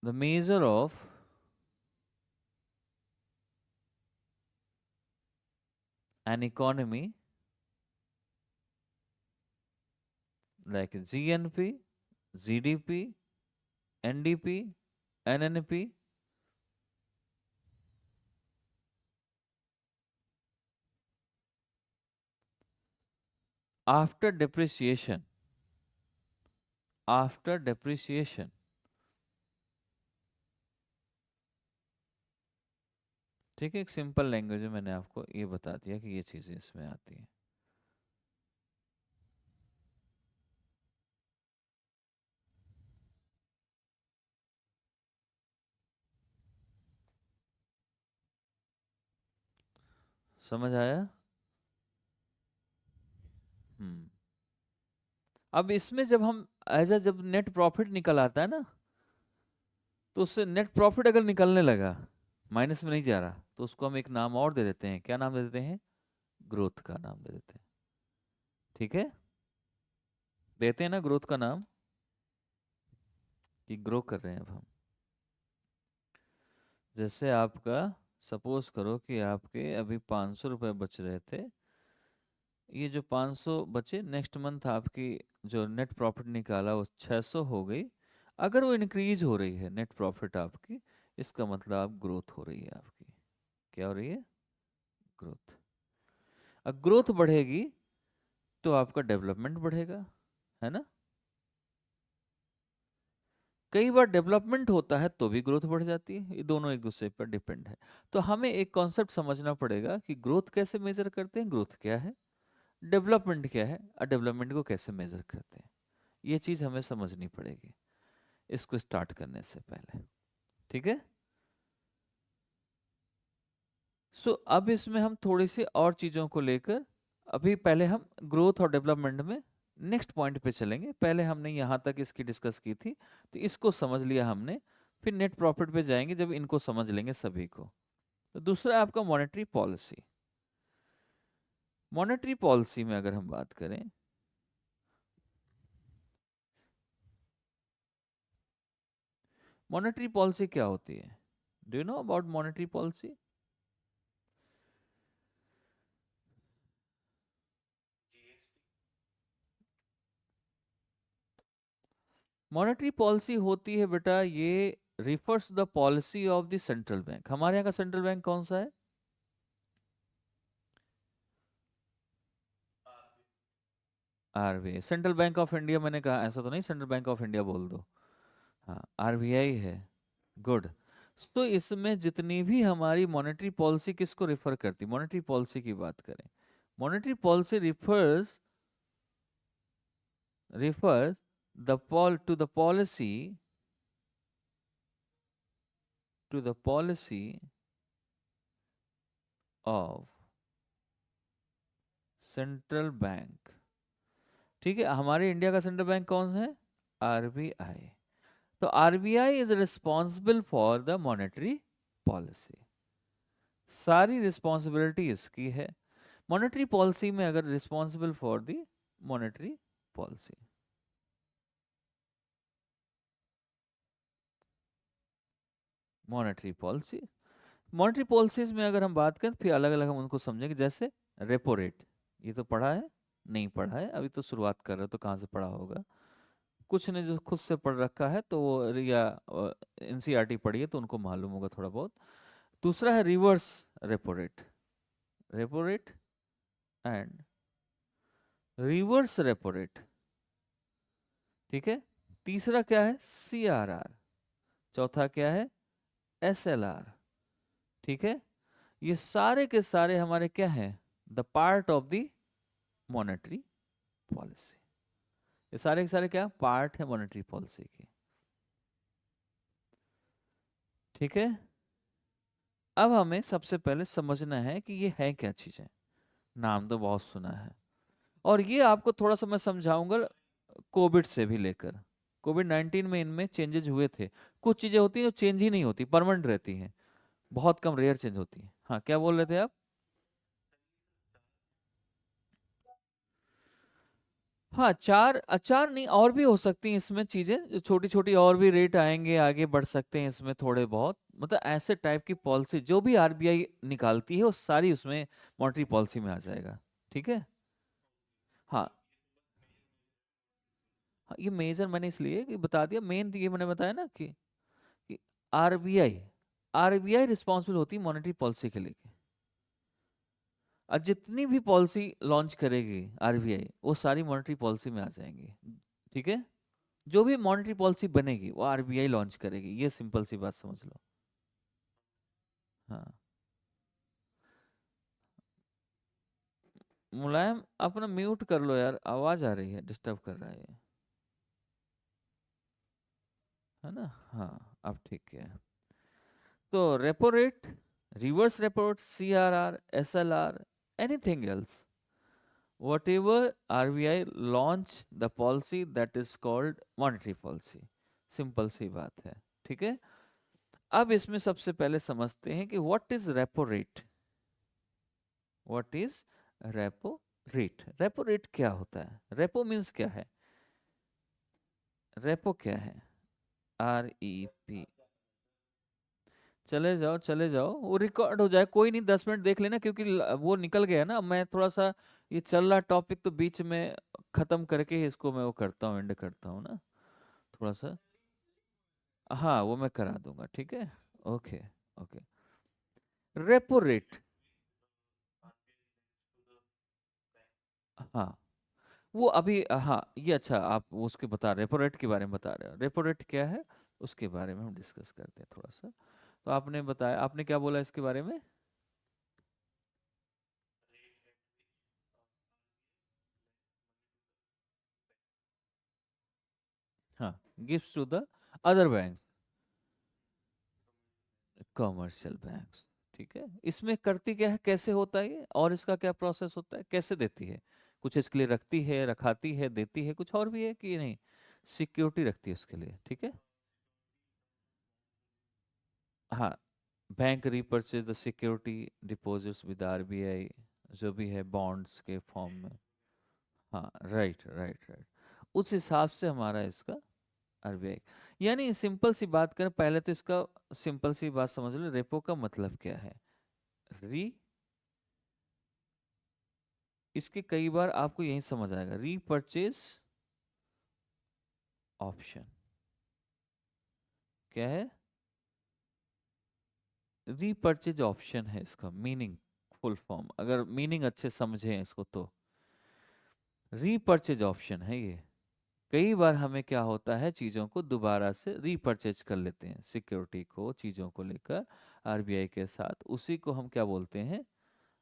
the measure of an economy like GNP, GDP, NDP, NNP after depreciation, after depreciation। ठीक है, एक सिंपल लैंग्वेज में मैंने आपको ये बता दिया कि ये चीज़ें इसमें आती हैं। समझ आया? हम्म। अब इसमें जब हम जब नेट प्रॉफिट निकल आता है ना, तो उससे नेट प्रॉफिट अगर निकलने लगा, माइनस में नहीं जा रहा, तो उसको हम एक नाम और दे देते हैं। क्या नाम दे देते हैं? ग्रोथ का नाम दे देते हैं। ठीक है, देते हैं ना ग्रोथ का नाम, कि ग्रो कर रहे हैं अब हम। जैसे आपका सपोज करो कि आपके अभी 500 रुपये बच रहे थे, ये जो 500 बचे, नेक्स्ट मंथ आपकी जो नेट प्रॉफिट निकाला वो 600 हो गई। अगर वो इंक्रीज हो रही है नेट प्रॉफिट आपकी, इसका मतलब आप ग्रोथ हो रही है आपकी। क्या हो रही है? ग्रोथ। अब ग्रोथ बढ़ेगी तो आपका डेवलपमेंट बढ़ेगा, है ना। कई बार डेवलपमेंट होता है तो भी ग्रोथ बढ़ जाती है, ये दोनों एक दूसरे पर डिपेंड है। तो हमें एक कॉन्सेप्ट समझना पड़ेगा कि ग्रोथ कैसे मेजर करते हैं, ग्रोथ क्या है, डेवलपमेंट क्या है, और डेवलपमेंट को कैसे मेजर करते हैं। ये चीज़ हमें समझनी पड़ेगी इसको स्टार्ट करने से पहले। ठीक है। सो अब इसमें हम थोड़ी सी और चीज़ों को लेकर, अभी पहले हम ग्रोथ और डेवलपमेंट में नेक्स्ट पॉइंट पे चलेंगे। पहले हमने यहाँ तक इसकी डिस्कस की थी, तो इसको समझ लिया हमने। फिर नेट प्रॉफिट पे जाएंगे जब इनको समझ लेंगे सभी को। तो दूसरा है आपका मॉनेटरी पॉलिसी। मॉनेटरी पॉलिसी में अगर हम बात करें, मॉनेटरी पॉलिसी क्या होती है? Do you know about monetary policy? Monetary policy होती है बेटा, ये refers the policy of the central bank. हमारे यहाँ का सेंट्रल बैंक कौन सा है? RBI. Central bank of India मैंने कहा, ऐसा तो नहीं सेंट्रल बैंक ऑफ इंडिया बोल दो। हाँ, आरबीआई है। गुड। तो इसमें जितनी भी हमारी मॉनेटरी पॉलिसी किसको रिफर करती, मॉनेटरी पॉलिसी की बात करें, monetary policy refers the policy of central bank. ठीक है, हमारे इंडिया का सेंट्रल बैंक कौन सा है? आरबीआई। तो RBI is responsible for the monetary policy, सारी रिस्पॉन्सिबिलिटी इसकी है। मॉनेटरी पॉलिसी में अगर responsible for the monetary policy, monetary policy, monetary policies में अगर हम बात करें फिर अलग अलग हम उनको समझेंगे। जैसे रेपो रेट, ये तो पढ़ा है नहीं पढ़ा है, अभी तो शुरुआत कर रहे हो तो कहाँ से पढ़ा होगा। कुछ ने जो खुद से पढ़ रखा है तो वो या एनसीईआरटी पढ़ी है तो उनको मालूम होगा थोड़ा बहुत। दूसरा है reverse repo rate, repo rate and reverse repo rate, ठीक है। तीसरा क्या है, सीआरआर। चौथा क्या है, एसएलआर, ठीक है। ये सारे के सारे हमारे क्या हैं, the part of the monetary policy. ये सारे के सारे क्या पार्ट है मॉनेटरी पॉलिसी के, ठीक है। अब हमें सबसे पहले समझना है कि ये है क्या चीजें। नाम तो बहुत सुना है, और ये आपको थोड़ा सा मैं समझाऊंगा कोविड से भी लेकर। कोविड 19 में इनमें चेंजेस हुए थे। कुछ चीजें होती हैं जो चेंज ही नहीं होती, परमानेंट रहती हैं, बहुत कम रेयर चेंज होती है। हाँ, क्या बोल रहे थे आप? हाँ, चार चार नहीं, और भी हो सकती हैं इसमें चीजें छोटी छोटी, और भी रेट आएंगे, आगे बढ़ सकते हैं इसमें थोड़े बहुत। मतलब ऐसे टाइप की पॉलिसी जो भी आरबीआई निकालती है वो सारी उसमें मॉनेटरी पॉलिसी में आ जाएगा, ठीक है। हाँ, हाँ, ये मेजर मैंने इसलिए कि बता दिया, मेन ये मैंने बताया ना कि आरबीआई आरबीआई रिस्पॉन्सिबल होती है मॉनेटरी पॉलिसी के लिए। और जितनी भी पॉलिसी लॉन्च करेगी आरबीआई वो सारी मॉनेटरी पॉलिसी में आ जाएंगी, ठीक है। जो भी मॉनेटरी पॉलिसी बनेगी वो आरबीआई लॉन्च करेगी, ये सिंपल सी बात समझ लो। हाँ, मुलायम अपना म्यूट कर लो यार, आवाज आ रही है, डिस्टर्ब कर रहा है ये, है ना। हाँ, अब ठीक है। तो repo rate, reverse repo rate, CRR, SLR, anything else, whatever RBI launch the policy that is called monetary policy, simple सी बात है, ठीक है। अब इसमें सबसे पहले समझते हैं कि what is repo rate. What is repo rate, repo rate क्या होता है, रेपो मीन्स क्या है, रेपो क्या है, REP। चले जाओ चले जाओ, वो रिकॉर्ड हो जाए, कोई नहीं, 10 मिनट देख लेना, क्योंकि वो निकल गया ना। मैं थोड़ा सा ये चल रहा टॉपिक तो बीच में खत्म करके ही इसको मैं वो करता हूँ, एंड करता हूँ ना थोड़ा सा। हाँ, वो मैं करा दूंगा, ठीक है। Okay, okay. रेपो रेट, हाँ, वो अभी हाँ ये अच्छा, आप उसके बता रहे, रेपो रेट के बारे में बता रहे हो, रेपो रेट क्या है उसके बारे में हम डिस्कस करते हैं थोड़ा सा। तो आपने बताया, आपने क्या बोला इसके बारे में? हाँ, gives to the other bank, commercial banks, ठीक है। इसमें करती क्या है, कैसे होता है ये, और इसका क्या प्रोसेस होता है, कैसे देती है? कुछ इसके लिए रखती है, रखाती है, देती है, कुछ और भी है कि नहीं? सिक्योरिटी रखती है उसके लिए, ठीक है। हाँ, bank repurchase the security deposits with RBI, जो भी है बॉन्ड्स के फॉर्म में। हाँ, राइट राइट राइट, उस हिसाब से हमारा इसका आरबीआई। यानी सिंपल सी बात करें, पहले तो इसका सिंपल सी बात समझ लो, रेपो का मतलब क्या है। री, इसके कई बार आपको यही समझ आएगा, रीपरचेज ऑप्शन क्या है, रीपरचेज ऑप्शन है इसका मीनिंग, फुल फॉर्म अगर मीनिंग अच्छे समझे इसको तो, रीपरचेज ऑप्शन है ये। कई बार हमें क्या होता है, चीज़ों को दोबारा से रीपरचेज कर लेते हैं, सिक्योरिटी को, चीज़ों को लेकर आरबीआई के साथ, उसी को हम क्या बोलते हैं,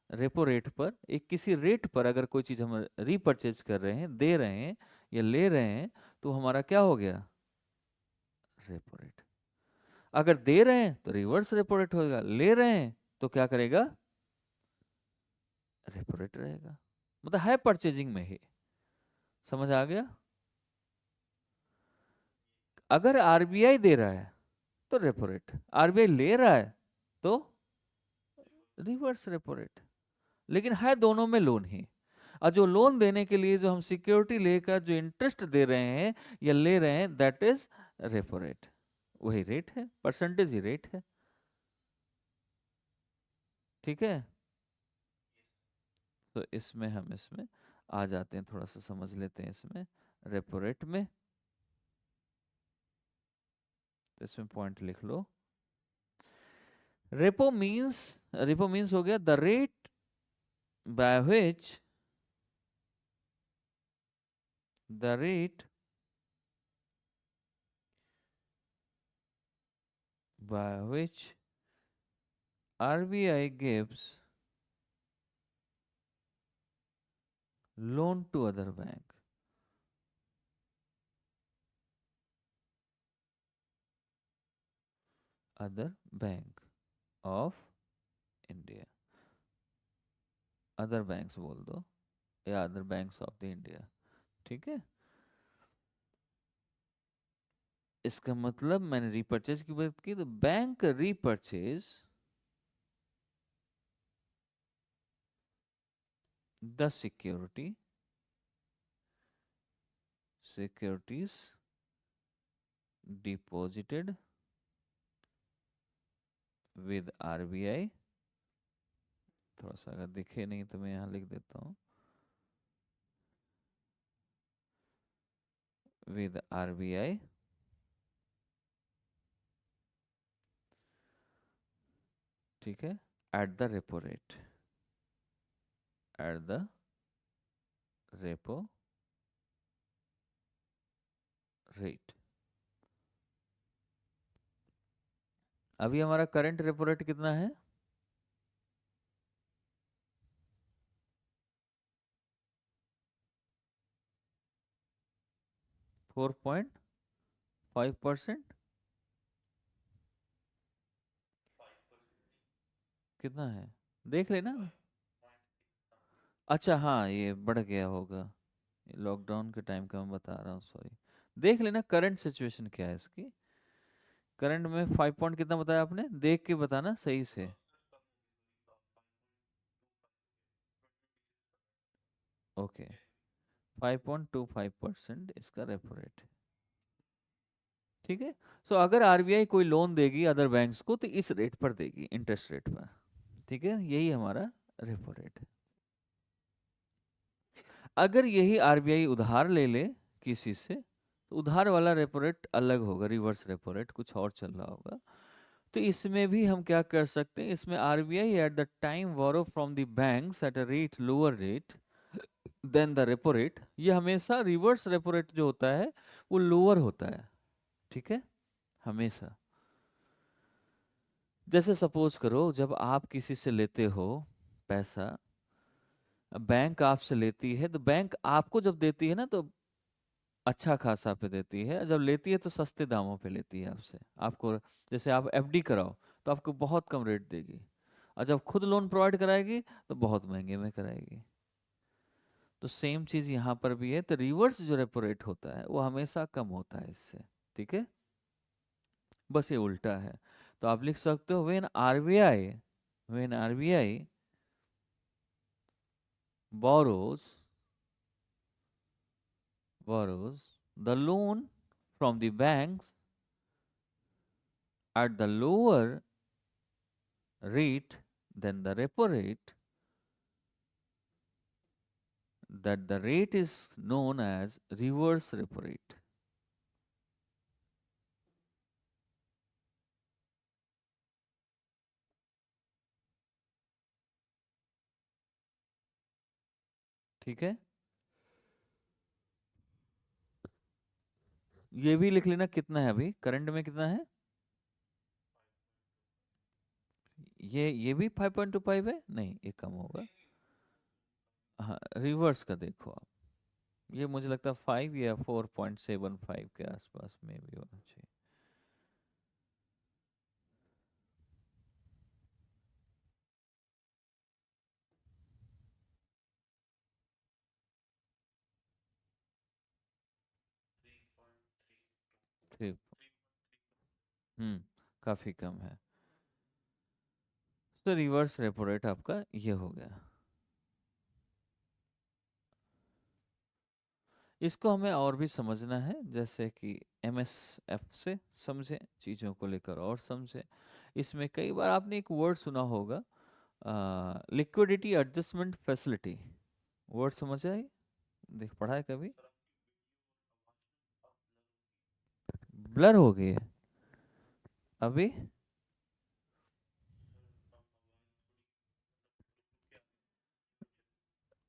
रेपो रेट पर, एक किसी रेट पर अगर कोई चीज़ हम रीपरचेज कर रहे हैं, दे रहे हैं या ले रहे हैं, तो हमारा क्या हो गया, रेपो रेट। अगर दे रहे हैं तो रिवर्स रेपो रेट होगा, ले रहे हैं तो क्या करेगा, रेपो रेट रहेगा। मतलब है परचेजिंग में ही, समझ आ गया। अगर आरबीआई दे रहा है तो रेपो रेट, आरबीआई ले रहा है तो रिवर्स रेपो रेट, लेकिन है दोनों में लोन ही। और जो लोन देने के लिए जो हम सिक्योरिटी लेकर जो इंटरेस्ट दे रहे हैं या ले रहे हैं, दैट इज रेपो रेट, वही रेट है, परसेंटेज ही रेट है, ठीक है। तो इसमें हम इसमें आ जाते हैं, थोड़ा सा समझ लेते हैं इसमें रेपो रेट में। तो इसमें पॉइंट लिख लो। रेपो मीन्स हो गया the rate by which the rate by which RBI gives loan to other bank of India, other banks बोल दो या other banks of the India, ठीक है। इसका मतलब मैंने रीपर्चेज की बात की तो bank repurchase the securities deposited with RBI. थोड़ा सा अगर दिखे नहीं तो मैं यहाँ लिख देता हूँ, विद आरबीआई, ठीक है, at the repo rate, at the repo rate. अभी हमारा करंट रेपो रेट कितना है? 4.5%। कितना है देख लेना। अच्छा हाँ, ये बढ़ गया होगा, लॉकडाउन के टाइम का मैं बता रहा हूँ, सॉरी। देख लेना करंट सिचुएशन क्या है इसकी। करंट में 5 पॉइंट कितना बताया आपने, देख के बताना सही से। ओके, 5.25% इसका रेपो रेट, ठीक है। सो अगर आरबीआई कोई लोन देगी अदर बैंक्स को तो इस रेट पर देगी, इंटरेस्ट रेट पर, ठीक है। यही हमारा रेपो रेट है। अगर यही आरबीआई उधार ले ले किसी से तो उधार वाला रेपो रेट अलग होगा, रिवर्स रेपो रेट कुछ और चल रहा होगा। तो इसमें भी हम क्या कर सकते हैं, इसमें RBI at the time borrow from the banks at a rate lower rate than the repo rate. ये हमेशा रिवर्स रेपो रेट जो होता है वो लोअर होता है, ठीक है, हमेशा। जैसे सपोज करो जब आप किसी से लेते हो पैसा, बैंक आपसे लेती है तो बैंक आपको जब देती है ना तो अच्छा खासा पे देती है, जब लेती है तो सस्ते दामों पे लेती है आपसे, आपको। जैसे आप एफडी कराओ तो आपको बहुत कम रेट देगी, और जब खुद लोन प्रोवाइड कराएगी तो बहुत महंगे में कराएगी। तो सेम चीज यहाँ पर भी है, तो रिवर्स जो रेपो रेट होता है वो हमेशा कम होता है इससे, ठीक है। बस ये उल्टा है। तो आप लिख सकते हो when RBI borrows the loan from the banks at the lower rate than the repo rate, that the rate is known as reverse repo rate, ठीक है। ये भी लिख लेना कितना है अभी करंट में कितना है। ये भी 5.25 है, नहीं ये कम होगा। हाँ, रिवर्स का देखो आप, ये मुझे लगता है 5 या 4.75 के आसपास में भी होना चाहिए। ठीक। काफी कम है। तो रिवर्स रेपो रेट आपका ये हो गया। इसको हमें और भी समझना है, जैसे कि एमएसएफ से समझे चीज़ों को लेकर और समझे। इसमें कई बार आपने एक वर्ड सुना होगा, लिक्विडिटी एडजस्टमेंट फैसिलिटी। वर्ड समझ आई? देख पढ़ा है कभी? ब्लर हो गई है अभी?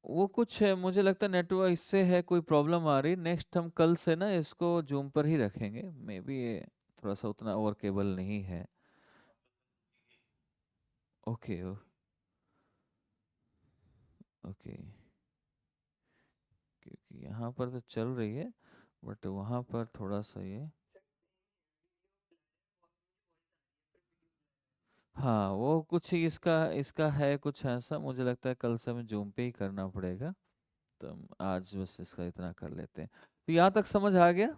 वो कुछ है, मुझे लगता है नेटवर्क इससे है, कोई प्रॉब्लम आ रही। नेक्स्ट हम कल से ना इसको जूम पर ही रखेंगे, मे बी ये थोड़ा सा उतना ओवर केबल नहीं है। Okay okay. क्योंकि यहाँ पर तो चल रही है, बट वहाँ पर थोड़ा सा ये। हाँ वो कुछ ही इसका इसका है कुछ ऐसा, मुझे लगता है कल से हमें जूम पे ही करना पड़ेगा। तो हम आज बस इसका इतना कर लेते हैं। तो यहाँ तक समझ आ गया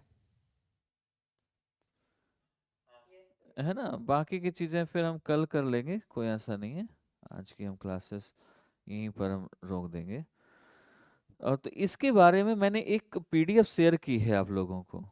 है ना? बाकी की चीज़ें फिर हम कल कर लेंगे, कोई ऐसा नहीं है। आज की हम क्लासेस यहीं पर हम रोक देंगे। और तो इसके बारे में मैंने एक पीडीएफ शेयर की है आप लोगों को।